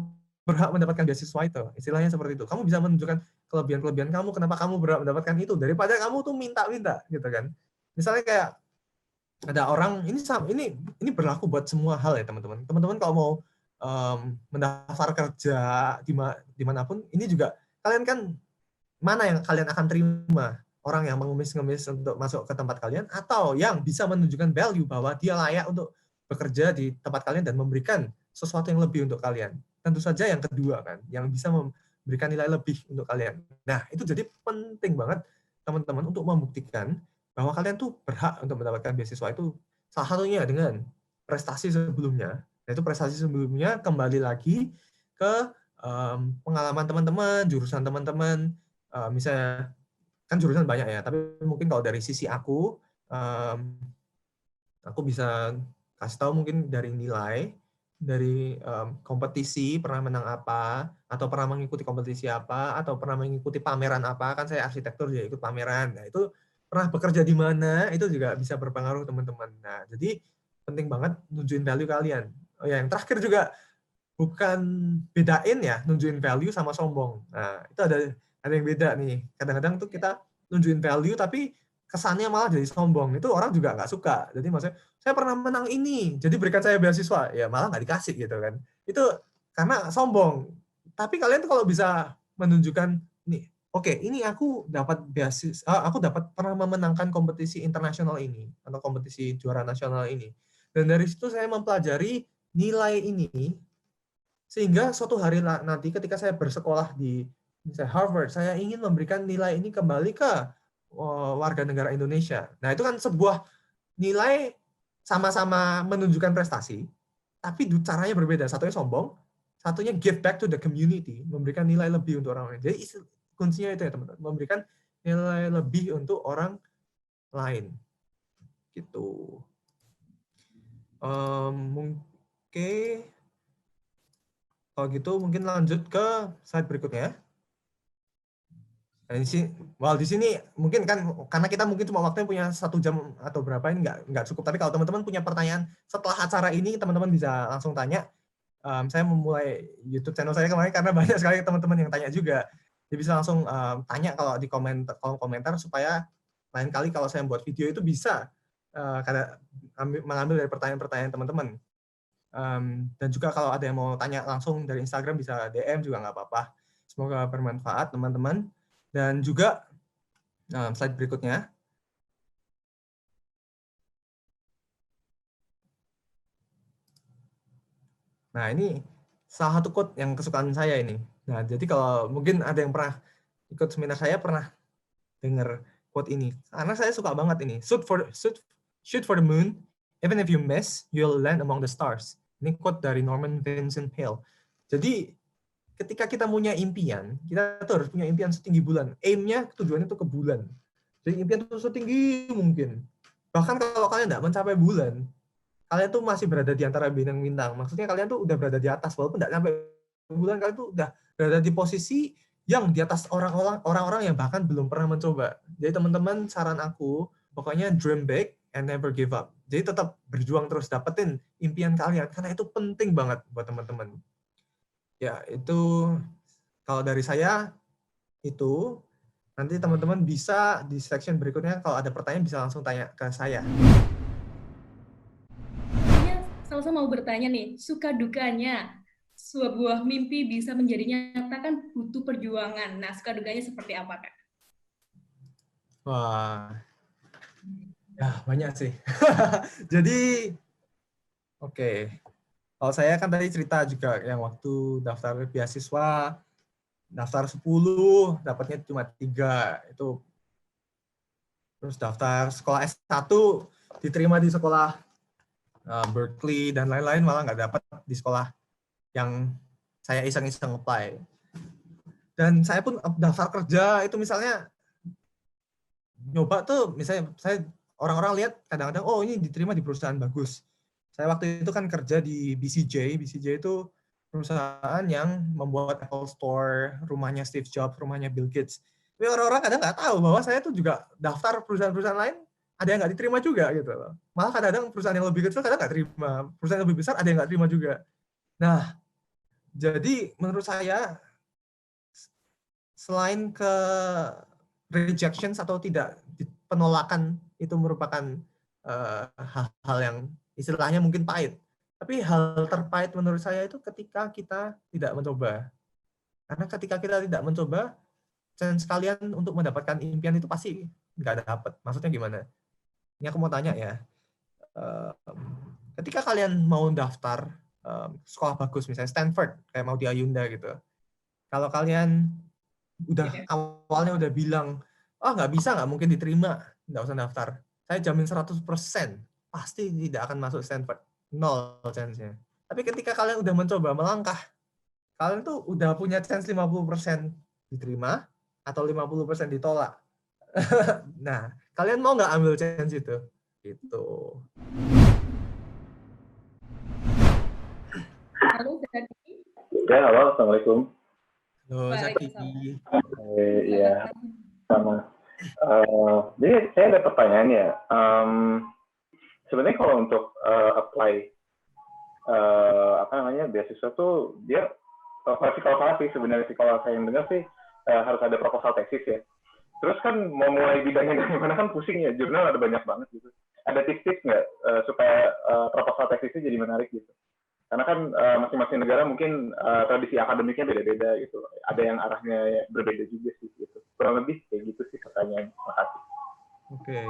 berhak mendapatkan beasiswa itu. Istilahnya seperti itu. Kamu bisa menunjukkan kelebihan-kelebihan kamu, kenapa kamu berhak mendapatkan itu, daripada kamu tuh minta-minta gitu kan. Misalnya kayak ada orang, ini berlaku buat semua hal ya teman-teman. Teman-teman kalau mau mendaftar kerja dimanapun, ini juga kalian kan mana yang kalian akan terima, orang yang mengemis-ngemis untuk masuk ke tempat kalian, atau yang bisa menunjukkan value bahwa dia layak untuk bekerja di tempat kalian dan memberikan sesuatu yang lebih untuk kalian. Tentu saja yang kedua kan, yang bisa memberikan nilai lebih untuk kalian. Nah, itu jadi penting banget teman-teman untuk membuktikan bahwa kalian tuh berhak untuk mendapatkan beasiswa itu, salah satunya dengan prestasi sebelumnya. Yaitu prestasi sebelumnya kembali lagi ke pengalaman teman-teman, jurusan teman-teman, misalnya kan jurusan banyak ya, tapi mungkin kalau dari sisi aku bisa kasih tahu mungkin dari nilai, dari kompetisi pernah menang apa, atau pernah mengikuti kompetisi apa, atau pernah mengikuti pameran apa, kan saya arsitektur juga ikut pameran. Nah, itu pernah bekerja di mana, itu juga bisa berpengaruh teman-teman. Nah, jadi penting banget nunjukin value kalian. Oh ya, yang terakhir juga bukan bedain ya nunjukin value sama sombong. Nah, itu ada yang beda nih. Kadang-kadang tuh kita nunjukin value tapi kesannya malah jadi sombong. Itu orang juga nggak suka. Jadi maksudnya, saya pernah menang ini, jadi berikan saya beasiswa. Ya malah nggak dikasih gitu kan. Itu karena sombong. Tapi kalian tuh kalau bisa menunjukkan, nih, oke, ini aku dapat beasiswa, aku dapat pernah memenangkan kompetisi internasional ini, atau kompetisi juara nasional ini. Dan dari situ saya mempelajari nilai ini, sehingga suatu hari nanti ketika saya bersekolah di misalnya Harvard, saya ingin memberikan nilai ini kembali ke warga negara Indonesia. Nah, itu kan sebuah nilai sama-sama menunjukkan prestasi, tapi caranya berbeda. Satunya sombong, satunya give back to the community, memberikan nilai lebih untuk orang lain. Jadi kuncinya itu ya teman-teman, memberikan nilai lebih untuk orang lain. Gitu. Oke. Kalau gitu mungkin lanjut ke slide berikutnya. Nah, di sini mungkin kan karena kita mungkin cuma waktunya punya 1 jam atau berapa, ini nggak cukup. Tapi kalau teman-teman punya pertanyaan setelah acara ini, teman-teman bisa langsung tanya. Saya memulai YouTube channel saya kemarin karena banyak sekali teman-teman yang tanya juga. Jadi bisa langsung tanya kalau di kolom komentar, supaya lain kali kalau saya buat video itu bisa mengambil dari pertanyaan-pertanyaan teman-teman. Dan juga kalau ada yang mau tanya langsung dari Instagram bisa DM juga nggak apa-apa. Semoga bermanfaat teman-teman. Dan juga slide berikutnya. Nah, ini salah satu quote yang kesukaan saya ini. Nah, jadi kalau mungkin ada yang pernah ikut seminar saya, pernah dengar quote ini karena saya suka banget ini. Shoot for the moon, even if you miss, you'll land among the stars. Ini quote dari Norman Vincent Peale. Jadi ketika kita punya impian, kita tuh harus punya impian setinggi bulan. Aim-nya, tujuannya tuh ke bulan. Jadi impian tuh setinggi mungkin. Bahkan kalau kalian nggak mencapai bulan, kalian tuh masih berada di antara bintang-bintang. Maksudnya kalian tuh udah berada di atas, walaupun nggak sampai bulan, kalian tuh udah berada di posisi yang di atas orang-orang yang bahkan belum pernah mencoba. Jadi teman-teman, saran aku, pokoknya dream big and never give up. Jadi tetap berjuang terus, dapetin impian kalian, karena itu penting banget buat teman-teman. Ya, itu kalau dari saya, itu. Nanti teman-teman bisa di section berikutnya, kalau ada pertanyaan bisa langsung tanya ke saya. Salsa mau bertanya nih, suka dukanya sebuah mimpi bisa menjadi nyata kan butuh perjuangan. Nah, suka dukanya seperti apa, Kak? Wah, ya banyak sih. Jadi, oke. Kalau saya kan tadi cerita juga yang waktu daftar beasiswa, daftar 10, dapatnya cuma 3. Itu. Terus daftar sekolah S1, diterima di sekolah Berkeley dan lain-lain, malah nggak dapat di sekolah yang saya iseng-iseng apply. Dan saya pun daftar kerja itu misalnya nyoba tuh, misalnya saya orang-orang lihat kadang-kadang, oh ini diterima di perusahaan bagus. Saya waktu itu kan kerja di BCJ. BCJ itu perusahaan yang membuat Apple Store, rumahnya Steve Jobs, rumahnya Bill Gates. Tapi orang-orang kadang nggak tahu bahwa saya tuh juga daftar perusahaan-perusahaan lain, ada yang nggak diterima juga gitu loh. Malah kadang-kadang perusahaan yang lebih kecil kadang nggak terima, perusahaan yang lebih besar ada yang nggak terima juga. Nah, jadi menurut saya selain ke rejections atau tidak penolakan itu merupakan hal-hal yang istilahnya mungkin pahit. Tapi hal terpahit menurut saya itu ketika kita tidak mencoba. Karena ketika kita tidak mencoba, chance kalian untuk mendapatkan impian itu pasti nggak dapat. Maksudnya gimana? Ini aku mau tanya ya. Ketika kalian mau daftar sekolah bagus, misalnya Stanford, kayak mau di Ayunda gitu. Kalau kalian awalnya udah bilang, nggak bisa, nggak mungkin diterima, nggak usah daftar. Saya jamin 100% pasti tidak akan masuk Stanford. 0 chance-nya. Tapi ketika kalian udah mencoba melangkah, kalian tuh udah punya chance 50% diterima atau 50% ditolak. Nah, kalian mau nggak ambil chance itu? Gitu. Halo, Zaki. Ya, halo, Assalamualaikum. Halo, Zaki. Iya, sama. Jadi saya ada pertanyaan ya. Sebenarnya kalau untuk apply beasiswa tuh dia kalau sebenarnya sih kalau saya yang dengar sih harus ada proposal tesis ya. Terus kan mau mulai bidangnya dari mana kan pusing ya, jurnal ada banyak banget gitu. Ada tips-tips nggak supaya proposal tesisnya jadi menarik gitu? Karena kan masing-masing negara mungkin tradisi akademiknya beda-beda gitu. Ada yang arahnya berbeda juga sih gitu. Kurang lebih kayak gitu sih pertanyaannya. Makasih. Oke.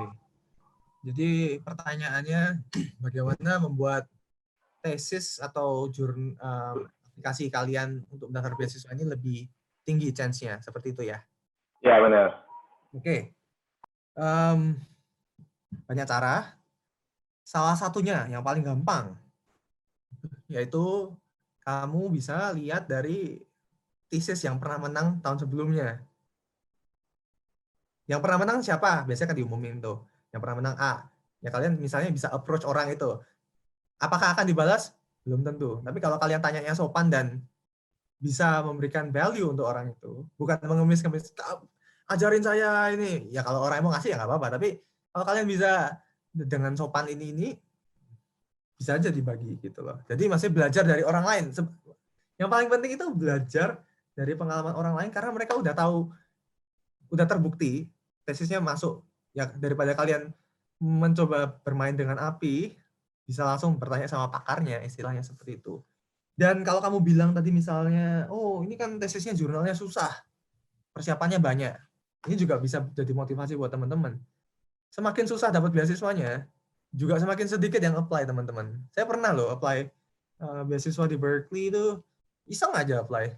Jadi pertanyaannya bagaimana membuat tesis atau aplikasi kalian untuk mendaftar beasiswa ini lebih tinggi chance-nya, seperti itu ya? Ya, benar. Oke. Banyak cara. Salah satunya yang paling gampang, yaitu kamu bisa lihat dari tesis yang pernah menang tahun sebelumnya. Yang pernah menang siapa? Biasanya kan diumumin tuh. Yang pernah menang A. Ya kalian misalnya bisa approach orang itu. Apakah akan dibalas? Belum tentu. Tapi kalau kalian tanyanya sopan dan bisa memberikan value untuk orang itu, bukan mengemis-kemis, ajarin saya ini. Ya kalau orang mau ngasih ya nggak apa-apa. Tapi kalau kalian bisa dengan sopan ini bisa aja dibagi gitu loh. Jadi masih belajar dari orang lain. Yang paling penting itu belajar dari pengalaman orang lain karena mereka udah tahu, udah terbukti tesisnya masuk. Ya daripada kalian mencoba bermain dengan api, bisa langsung bertanya sama pakarnya, istilahnya seperti itu. Dan kalau kamu bilang tadi misalnya, oh ini kan tesisnya jurnalnya susah, persiapannya banyak. Ini juga bisa jadi motivasi buat teman-teman. Semakin susah dapat beasiswanya, juga semakin sedikit yang apply teman-teman. Saya pernah loh apply beasiswa di Berkeley itu, iseng aja apply.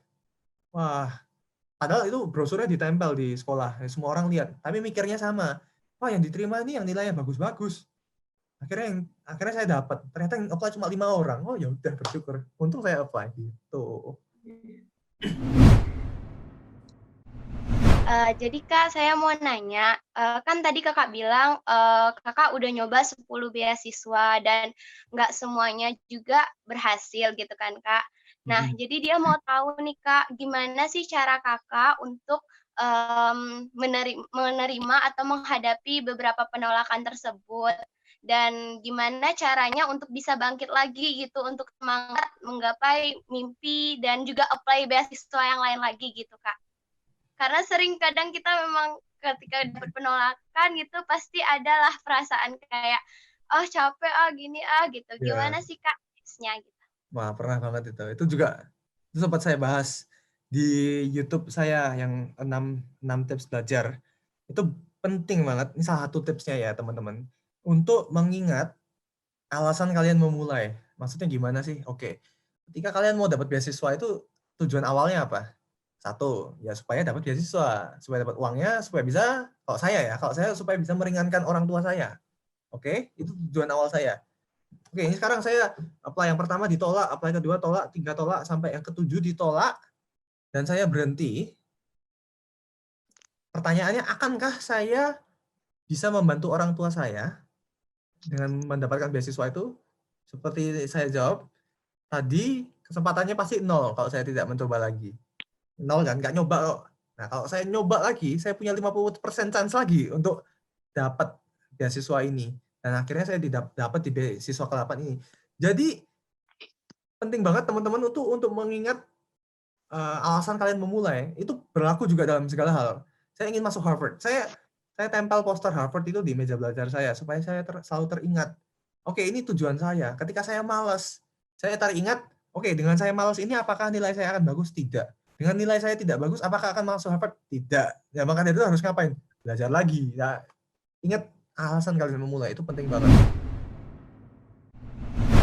Wah, Padahal itu brosurnya ditempel di sekolah, semua orang lihat. Tapi mikirnya sama, wah yang diterima ini yang nilainya bagus-bagus. Akhirnya saya dapat. Ternyata yang apply cuma 5 orang. Oh ya udah bersyukur. Untung saya apply gitu. Jadi Kak, saya mau nanya, kan tadi Kakak bilang, Kakak udah nyoba 10 beasiswa dan nggak semuanya juga berhasil gitu kan, Kak. Nah, jadi dia mau tahu nih, Kak, gimana sih cara Kakak untuk, menerima atau menghadapi beberapa penolakan tersebut? Dan gimana caranya untuk bisa bangkit lagi gitu, untuk semangat menggapai mimpi dan juga apply beasiswa yang lain lagi gitu, Kak? Karena sering kadang kita memang ketika dapat penolakan gitu pasti adalah perasaan kayak, "Oh capek gini gitu." Ya. Gimana sih Kak tipsnya gitu? Wah, pernah banget itu. Itu juga itu sempat saya bahas di YouTube saya yang 6 tips belajar. Itu penting banget. Ini salah satu tipsnya ya, teman-teman. Untuk mengingat alasan kalian memulai. Maksudnya gimana sih? Oke. Ketika kalian mau dapat beasiswa itu tujuan awalnya apa? Satu, ya supaya dapat beasiswa, supaya dapat uangnya, supaya bisa, kalau saya supaya bisa meringankan orang tua saya. Oke, itu tujuan awal saya. Oke, ini sekarang saya apply yang pertama ditolak, apply kedua tolak, 3 tolak, sampai yang ke-7 ditolak, dan saya berhenti. Pertanyaannya, akankah saya bisa membantu orang tua saya dengan mendapatkan beasiswa itu? Seperti saya jawab, tadi kesempatannya pasti 0 kalau saya tidak mencoba lagi. 0 kan, nggak nyoba kok. Nah, kalau saya nyoba lagi, saya punya 50% chance lagi untuk dapat beasiswa ini. Dan akhirnya saya dapat di beasiswa ke-8 ini. Jadi, penting banget teman-teman untuk mengingat alasan kalian memulai. Itu berlaku juga dalam segala hal. Saya ingin masuk Harvard. Saya tempel poster Harvard itu di meja belajar saya, supaya saya selalu teringat. Oke, ini tujuan saya. Ketika saya malas, saya teringat, oke, dengan saya malas ini apakah nilai saya akan bagus? Tidak. Dengan nilai saya tidak bagus, apakah akan masuk Harvard? Tidak. Ya, makanya itu harus ngapain? Belajar lagi. Ya, ingat alasan kalian memulai, itu penting banget.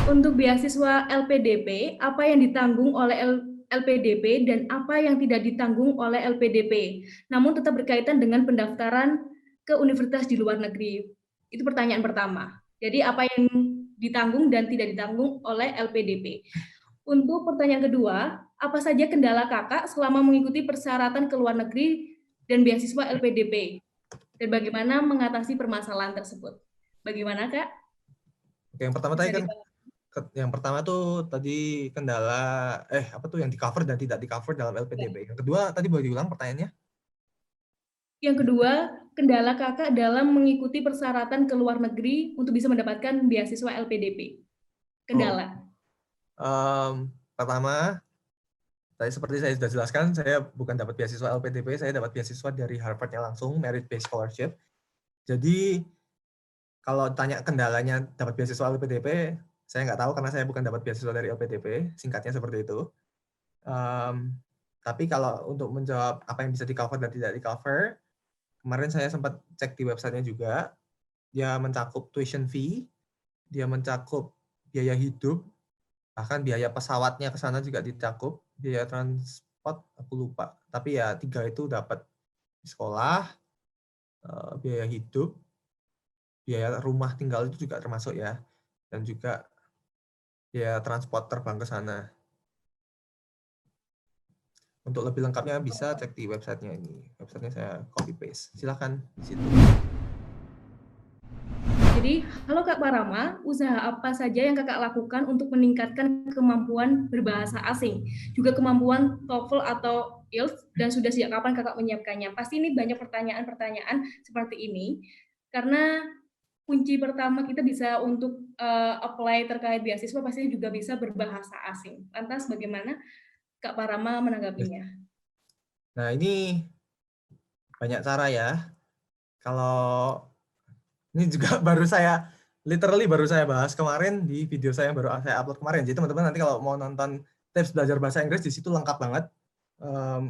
Untuk beasiswa LPDP, apa yang ditanggung oleh LPDP dan apa yang tidak ditanggung oleh LPDP, namun tetap berkaitan dengan pendaftaran ke universitas di luar negeri? Itu pertanyaan pertama. Jadi apa yang ditanggung dan tidak ditanggung oleh LPDP. Untuk pertanyaan kedua, apa saja kendala kakak selama mengikuti persyaratan ke luar negeri dan beasiswa LPDP? Dan bagaimana mengatasi permasalahan tersebut? Bagaimana, Kak? Oke, yang pertama tadi kan tuh tadi kendala apa tuh yang di-cover dan tidak di-cover dalam LPDP. Yang kedua tadi boleh diulang pertanyaannya? Yang kedua, kendala kakak dalam mengikuti persyaratan ke luar negeri untuk bisa mendapatkan beasiswa LPDP. Kendala. Pertama, tadi seperti saya sudah jelaskan, saya bukan dapat beasiswa LPDP, saya dapat beasiswa dari Harvard-nya langsung, merit-based scholarship. Jadi, kalau tanya kendalanya dapat beasiswa LPDP, saya nggak tahu karena saya bukan dapat beasiswa dari LPDP, singkatnya seperti itu. Tapi kalau untuk menjawab apa yang bisa di-cover dan tidak di-cover, kemarin saya sempat cek di website-nya juga, dia mencakup tuition fee, dia mencakup biaya hidup, bahkan biaya pesawatnya ke sana juga dicakup, biaya transport aku lupa, tapi ya 3 itu dapat sekolah, biaya hidup, biaya rumah tinggal itu juga termasuk ya, dan juga biaya transport terbang ke sana. Untuk lebih lengkapnya bisa cek di website-nya ini. Website-nya saya copy paste. Silakan di situ. Jadi, halo Kak Parama, usaha apa saja yang Kakak lakukan untuk meningkatkan kemampuan berbahasa asing, juga kemampuan TOEFL atau IELTS, dan sudah sejak kapan Kakak menyiapkannya? Pasti ini banyak pertanyaan-pertanyaan seperti ini, karena kunci pertama kita bisa untuk apply terkait beasiswa pasti juga bisa berbahasa asing. Lantas bagaimana Kak Parama menanggapinya? Nah, ini banyak cara ya. Kalau ini juga baru saya bahas kemarin di video saya yang baru saya upload kemarin. Jadi teman-teman nanti kalau mau nonton tips belajar bahasa Inggris di situ lengkap banget.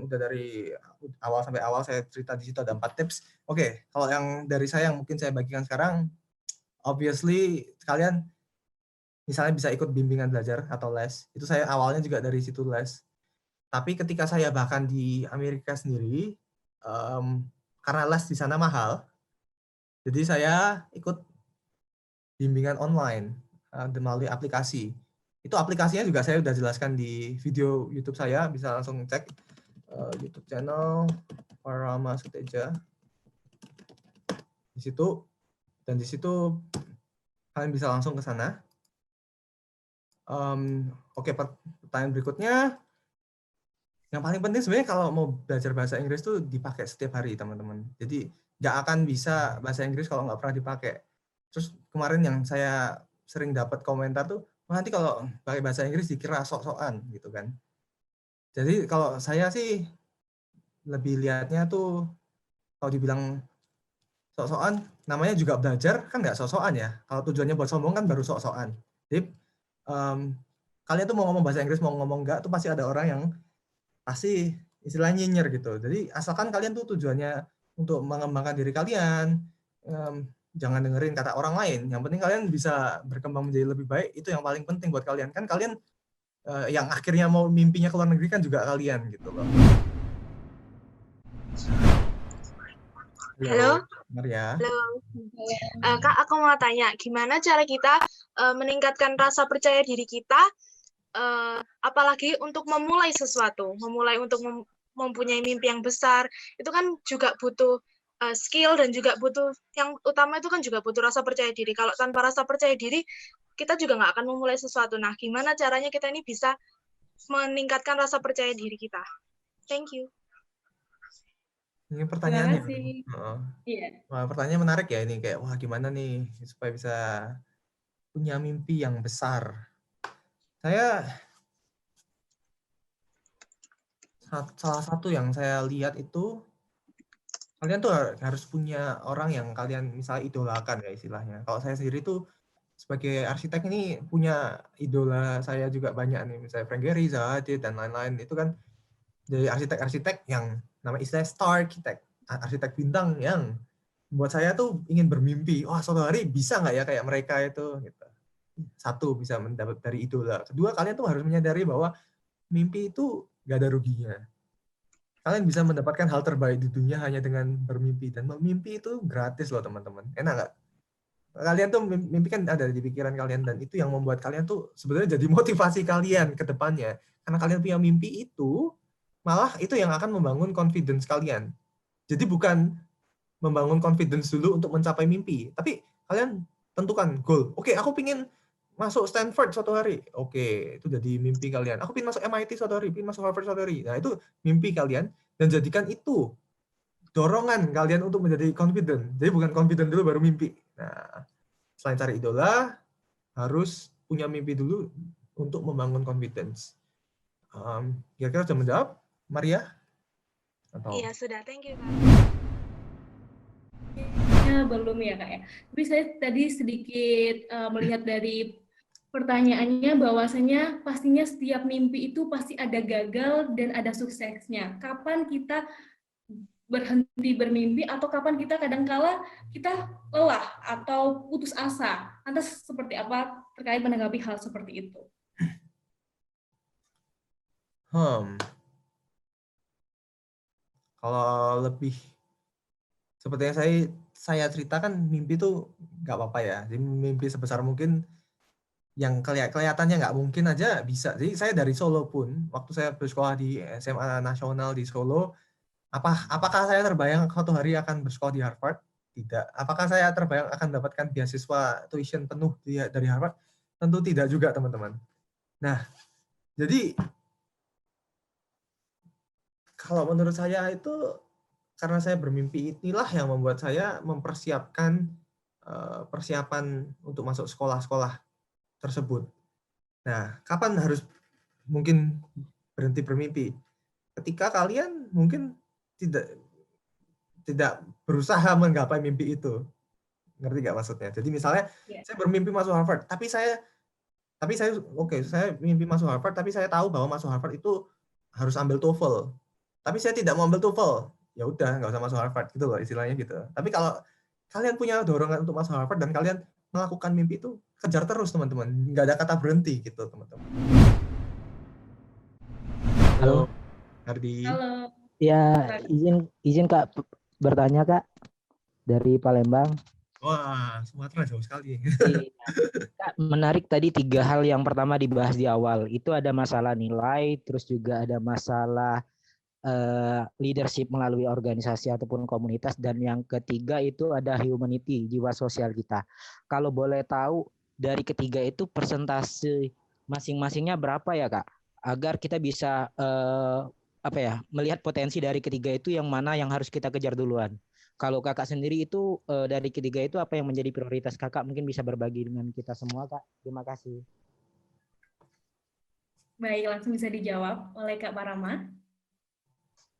Udah dari awal sampai awal saya cerita di situ ada 4 tips. Oke, kalau yang dari saya yang mungkin saya bagikan sekarang, obviously kalian misalnya bisa ikut bimbingan belajar atau les. Itu saya awalnya juga dari situ les. Tapi ketika saya bahkan di Amerika sendiri, karena les di sana mahal, jadi saya ikut bimbingan online melalui aplikasi. Itu aplikasinya juga saya udah jelaskan di video YouTube saya, bisa langsung cek YouTube channel Parama Suteja. Di situ, dan di situ kalian bisa langsung ke sana. Oke, pertanyaan berikutnya. Yang paling penting sebenarnya kalau mau belajar bahasa Inggris tuh dipakai setiap hari, teman-teman. Jadi nggak akan bisa bahasa Inggris kalau nggak pernah dipakai. Terus kemarin yang saya sering dapat komentar tuh, nanti kalau pakai bahasa Inggris dikira sok-sokan gitu kan. Jadi kalau saya sih lebih lihatnya tuh, kalau dibilang sok-sokan, namanya juga belajar, kan nggak sok-sokan ya. Kalau tujuannya buat sombong kan baru sok-sokan. Jadi kalian tuh mau ngomong bahasa Inggris, mau ngomong nggak, tuh pasti ada orang yang pasti istilahnya nyinyir gitu. Jadi asalkan kalian tuh tujuannya untuk mengembangkan diri kalian, jangan dengerin kata orang lain. Yang penting kalian bisa berkembang menjadi lebih baik, itu yang paling penting buat kalian. Kan kalian yang akhirnya mau mimpinya ke luar negeri kan juga kalian gitu loh. Halo. Maria. Halo. Kak, aku mau tanya, gimana cara kita meningkatkan rasa percaya diri kita, apalagi untuk memulai sesuatu, memulai untuk mempunyai mimpi yang besar, itu kan juga butuh skill dan juga butuh, yang utama itu kan juga butuh rasa percaya diri. Kalau tanpa rasa percaya diri, kita juga nggak akan memulai sesuatu. Nah, gimana caranya kita ini bisa meningkatkan rasa percaya diri kita? Thank you. Ini pertanyaannya. Iya. Pertanyaannya menarik ya ini, kayak wah gimana nih supaya bisa punya mimpi yang besar. Salah satu yang saya lihat itu, kalian tuh harus punya orang yang kalian misalnya idolakan ya istilahnya. Kalau saya sendiri tuh sebagai arsitek ini punya idola saya juga banyak nih, misalnya Frank Gehry, Zaha Hadid, dan lain-lain. Itu kan dari arsitek-arsitek yang nama istilah star architect, arsitek bintang yang buat saya tuh ingin bermimpi, wah suatu hari bisa nggak ya kayak mereka itu gitu. Satu, bisa mendapat dari idola. Kedua, kalian tuh harus menyadari bahwa mimpi itu gak ada ruginya. Kalian bisa mendapatkan hal terbaik di dunia hanya dengan bermimpi. Dan mimpi itu gratis loh teman-teman. Enak nggak? Kalian tuh mimpi kan ada di pikiran kalian, dan itu yang membuat kalian tuh sebenarnya jadi motivasi kalian ke depannya. Karena kalian punya mimpi itu, malah itu yang akan membangun confidence kalian. Jadi bukan membangun confidence dulu untuk mencapai mimpi, tapi kalian tentukan goal. Oke, aku pingin masuk Stanford suatu hari. Oke, itu jadi mimpi kalian. Aku pingin masuk MIT suatu hari, pingin masuk Harvard suatu hari. Nah, itu mimpi kalian, dan jadikan itu dorongan kalian untuk menjadi confident. Jadi bukan confident dulu baru mimpi. Nah, selain cari idola, harus punya mimpi dulu untuk membangun confidence. Kira-kira sudah menjawab, Maria? Atau? Iya, sudah. Thank you, Kak. Belum ya, Kak ya. Tapi saya tadi sedikit melihat dari pertanyaannya bahwasanya pastinya setiap mimpi itu pasti ada gagal dan ada suksesnya. Kapan kita berhenti bermimpi atau kapan kita kadangkala kita lelah atau putus asa. Lantas seperti apa terkait menanggapi hal seperti itu? Kalau lebih seperti yang saya ceritakan, mimpi itu nggak apa-apa ya. Jadi mimpi sebesar mungkin, yang kelihatannya nggak mungkin aja bisa. Jadi saya dari Solo pun, waktu saya bersekolah di SMA Nasional di Solo, apakah saya terbayang suatu hari akan bersekolah di Harvard? Tidak. Apakah saya terbayang akan mendapatkan beasiswa tuition penuh dari Harvard? Tentu tidak juga, teman-teman. Nah, jadi kalau menurut saya itu, karena saya bermimpi, inilah yang membuat saya mempersiapkan persiapan untuk masuk sekolah-sekolah tersebut. Nah, kapan harus mungkin berhenti bermimpi? Ketika kalian mungkin tidak berusaha menggapai mimpi itu. Ngerti nggak maksudnya? Jadi misalnya saya bermimpi masuk Harvard, tapi saya mimpi masuk Harvard, tapi saya tahu bahwa masuk Harvard itu harus ambil TOEFL. Tapi saya tidak mau ambil TOEFL, ya udah nggak usah masuk Harvard gitu loh istilahnya gitu. Tapi kalau kalian punya dorongan untuk masuk Harvard dan kalian melakukan mimpi itu, kejar terus teman-teman, nggak ada kata berhenti gitu teman-teman. Halo, Ardi. Halo. Ya, izin Kak bertanya Kak dari Palembang. Wah, Sumatera jauh sekali. Iya. Kak, menarik tadi 3 hal yang pertama dibahas di awal. Itu ada masalah nilai, terus juga ada masalah leadership melalui organisasi ataupun komunitas, dan yang ketiga itu ada humanity, jiwa sosial kita. Kalau boleh tahu dari ketiga itu persentase masing-masingnya berapa ya Kak? Agar kita bisa melihat potensi dari ketiga itu yang mana yang harus kita kejar duluan. Kalau Kakak sendiri itu dari ketiga itu apa yang menjadi prioritas Kakak? Mungkin bisa berbagi dengan kita semua Kak. Terima kasih. Baik, langsung bisa dijawab oleh Kak Parama.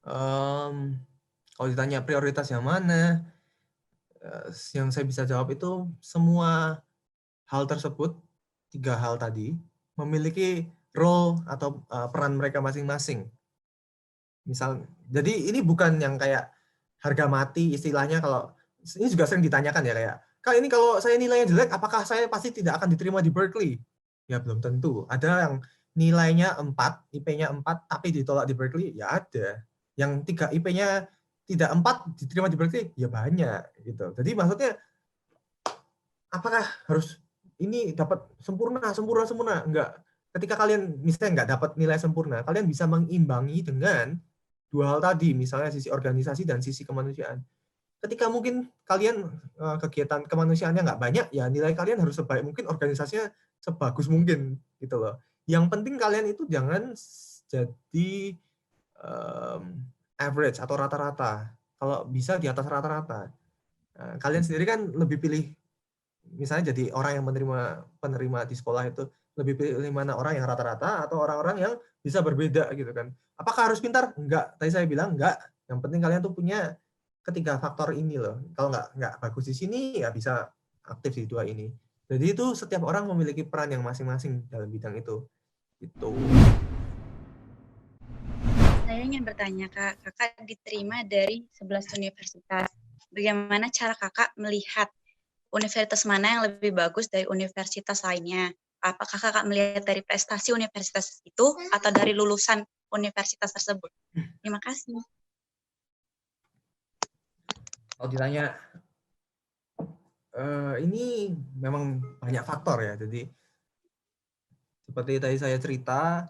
Kalau ditanya prioritas yang mana, yang saya bisa jawab itu semua hal tersebut, 3 hal tadi, memiliki role atau peran mereka masing-masing. Misal, jadi ini bukan yang kayak harga mati istilahnya. Kalau ini juga sering ditanyakan ya, kayak, Kak, ini kalau saya nilainya jelek, apakah saya pasti tidak akan diterima di Berkeley? Ya belum tentu. Ada yang nilainya 4, IP-nya 4, tapi ditolak di Berkeley, ya ada. Yang 3 IP-nya tidak 4, diterima di Berkeley, ya banyak gitu. Jadi maksudnya apakah harus ini dapat sempurna? Enggak. Ketika kalian misalnya nggak dapat nilai sempurna, kalian bisa mengimbangi dengan 2 hal tadi, misalnya sisi organisasi dan sisi kemanusiaan. Ketika mungkin kalian kegiatan kemanusiaannya nggak banyak, ya nilai kalian harus sebaik mungkin, organisasinya sebagus mungkin gitu loh. Yang penting kalian itu jangan jadi average atau rata-rata. Kalau bisa di atas rata-rata. Kalian sendiri kan lebih pilih, misalnya jadi orang yang penerima di sekolah itu, lebih pilih mana orang yang rata-rata atau orang-orang yang bisa berbeda gitu kan. Apakah harus pintar? Enggak. Tadi saya bilang enggak. Yang penting kalian tuh punya ketiga faktor ini loh. Kalau nggak bagus di sini, ya bisa aktif di 2 ini. Jadi itu setiap orang memiliki peran yang masing-masing dalam bidang itu. Gitu. Saya ingin bertanya, Kak. Kakak diterima dari 11 universitas. Bagaimana cara Kakak melihat universitas mana yang lebih bagus dari universitas lainnya? Apakah Kakak melihat dari prestasi universitas itu atau dari lulusan universitas tersebut? Terima kasih. Kalau ditanya, ini memang banyak faktor ya. Jadi seperti tadi saya cerita,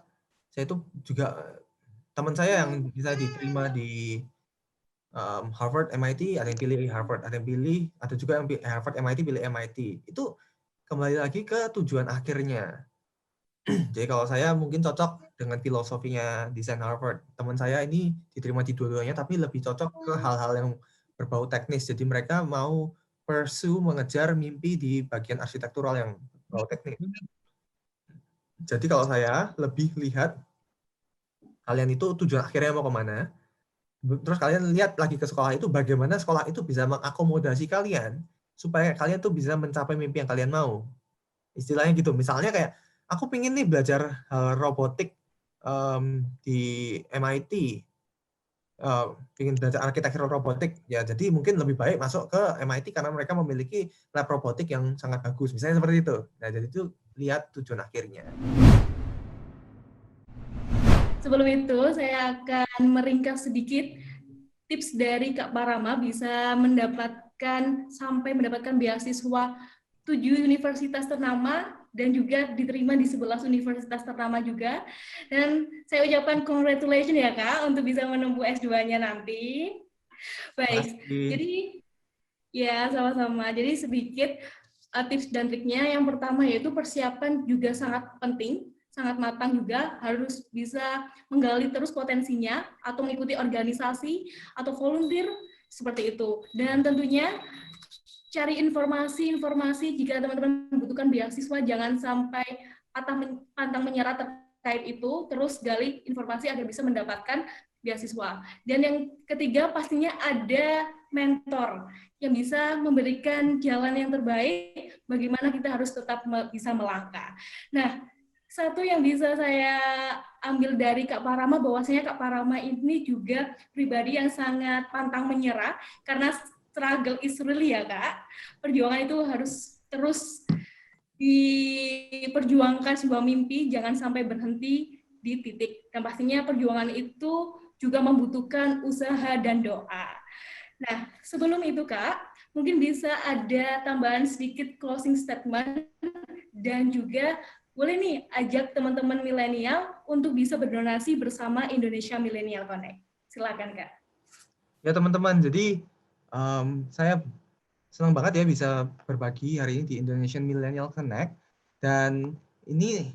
saya itu juga teman saya yang bisa diterima di Harvard, MIT, ada yang pilih Harvard, ada juga yang pilih Harvard, MIT, pilih MIT. Itu kembali lagi ke tujuan akhirnya. Jadi kalau saya mungkin cocok dengan filosofinya desain Harvard. Teman saya ini diterima di dua-duanya, tapi lebih cocok ke hal-hal yang berbau teknis. Jadi mereka mau mengejar mimpi di bagian arsitektural yang berbau teknis. Jadi kalau saya lebih lihat kalian itu tujuan akhirnya mau kemana, terus kalian lihat lagi ke sekolah itu, bagaimana sekolah itu bisa mengakomodasi kalian supaya kalian tuh bisa mencapai mimpi yang kalian mau. Istilahnya gitu, misalnya kayak aku pingin nih belajar robotik di MIT, pingin belajar arsitektur robotik, ya jadi mungkin lebih baik masuk ke MIT karena mereka memiliki lab robotik yang sangat bagus, misalnya seperti itu. Nah jadi itu lihat tujuan akhirnya. Sebelum itu, saya akan meringkas sedikit tips dari Kak Parama bisa sampai mendapatkan beasiswa 7 universitas ternama dan juga diterima di 11 universitas ternama juga. Dan saya ucapkan congratulations ya Kak untuk bisa menempuh S2-nya nanti. Baik, jadi ya sama-sama. Jadi sedikit tips dan triknya. Yang pertama yaitu persiapan juga sangat penting, sangat matang juga, harus bisa menggali terus potensinya atau mengikuti organisasi atau volunteer seperti itu. Dan tentunya cari informasi jika teman-teman membutuhkan beasiswa, jangan sampai pantang menyerah terkait itu, terus gali informasi agar bisa mendapatkan beasiswa. Dan yang ketiga pastinya ada mentor yang bisa memberikan jalan yang terbaik bagaimana kita harus tetap bisa melangkah. Nah, satu yang bisa saya ambil dari Kak Parama, bahwasanya Kak Parama ini juga pribadi yang sangat pantang menyerah, karena struggle is real ya Kak. Perjuangan itu harus terus diperjuangkan, sebuah mimpi, jangan sampai berhenti di titik. Dan pastinya perjuangan itu juga membutuhkan usaha dan doa. Nah, sebelum itu Kak, mungkin bisa ada tambahan sedikit closing statement dan juga boleh nih ajak teman-teman milenial untuk bisa berdonasi bersama Indonesia Millennial Connect. Silakan Kak. Ya teman-teman, jadi saya senang banget ya bisa berbagi hari ini di Indonesian Millennial Connect, dan ini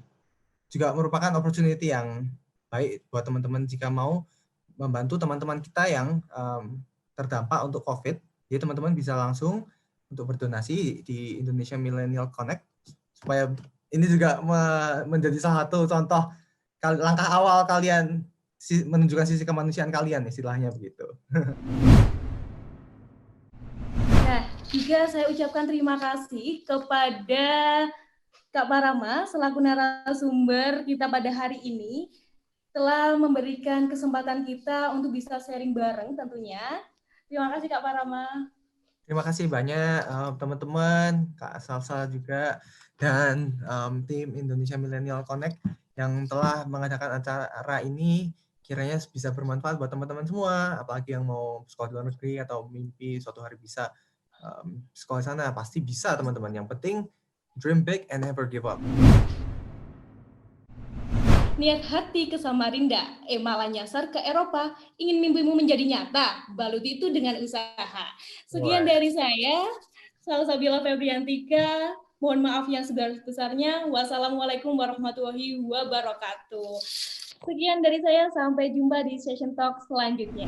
juga merupakan opportunity yang baik buat teman-teman jika mau membantu teman-teman kita yang terdampak untuk COVID. Jadi teman-teman bisa langsung untuk berdonasi di Indonesia Millennial Connect, supaya ini juga menjadi salah satu contoh langkah awal kalian menunjukkan sisi kemanusiaan kalian, istilahnya begitu. Nah, juga saya ucapkan terima kasih kepada Kak Parama selaku narasumber kita pada hari ini telah memberikan kesempatan kita untuk bisa sharing bareng tentunya. Terima kasih Kak Parama. Terima kasih banyak teman-teman, Kak Salsa juga, dan tim Indonesia Millennial Connect yang telah mengadakan acara ini. Kiranya bisa bermanfaat buat teman-teman semua, apalagi yang mau sekolah di luar negeri atau mimpi suatu hari bisa sekolah di sana. Pasti bisa teman-teman. Yang penting dream big and never give up. Niat hati ke Samarinda, malah nyasar ke Eropa, ingin mimpimu menjadi nyata, balut itu dengan usaha. Sekian dari saya, Salsabila Febriantika, mohon maaf yang sebesar-besarnya, wassalamualaikum warahmatullahi wabarakatuh. Sekian dari saya, sampai jumpa di session talk selanjutnya.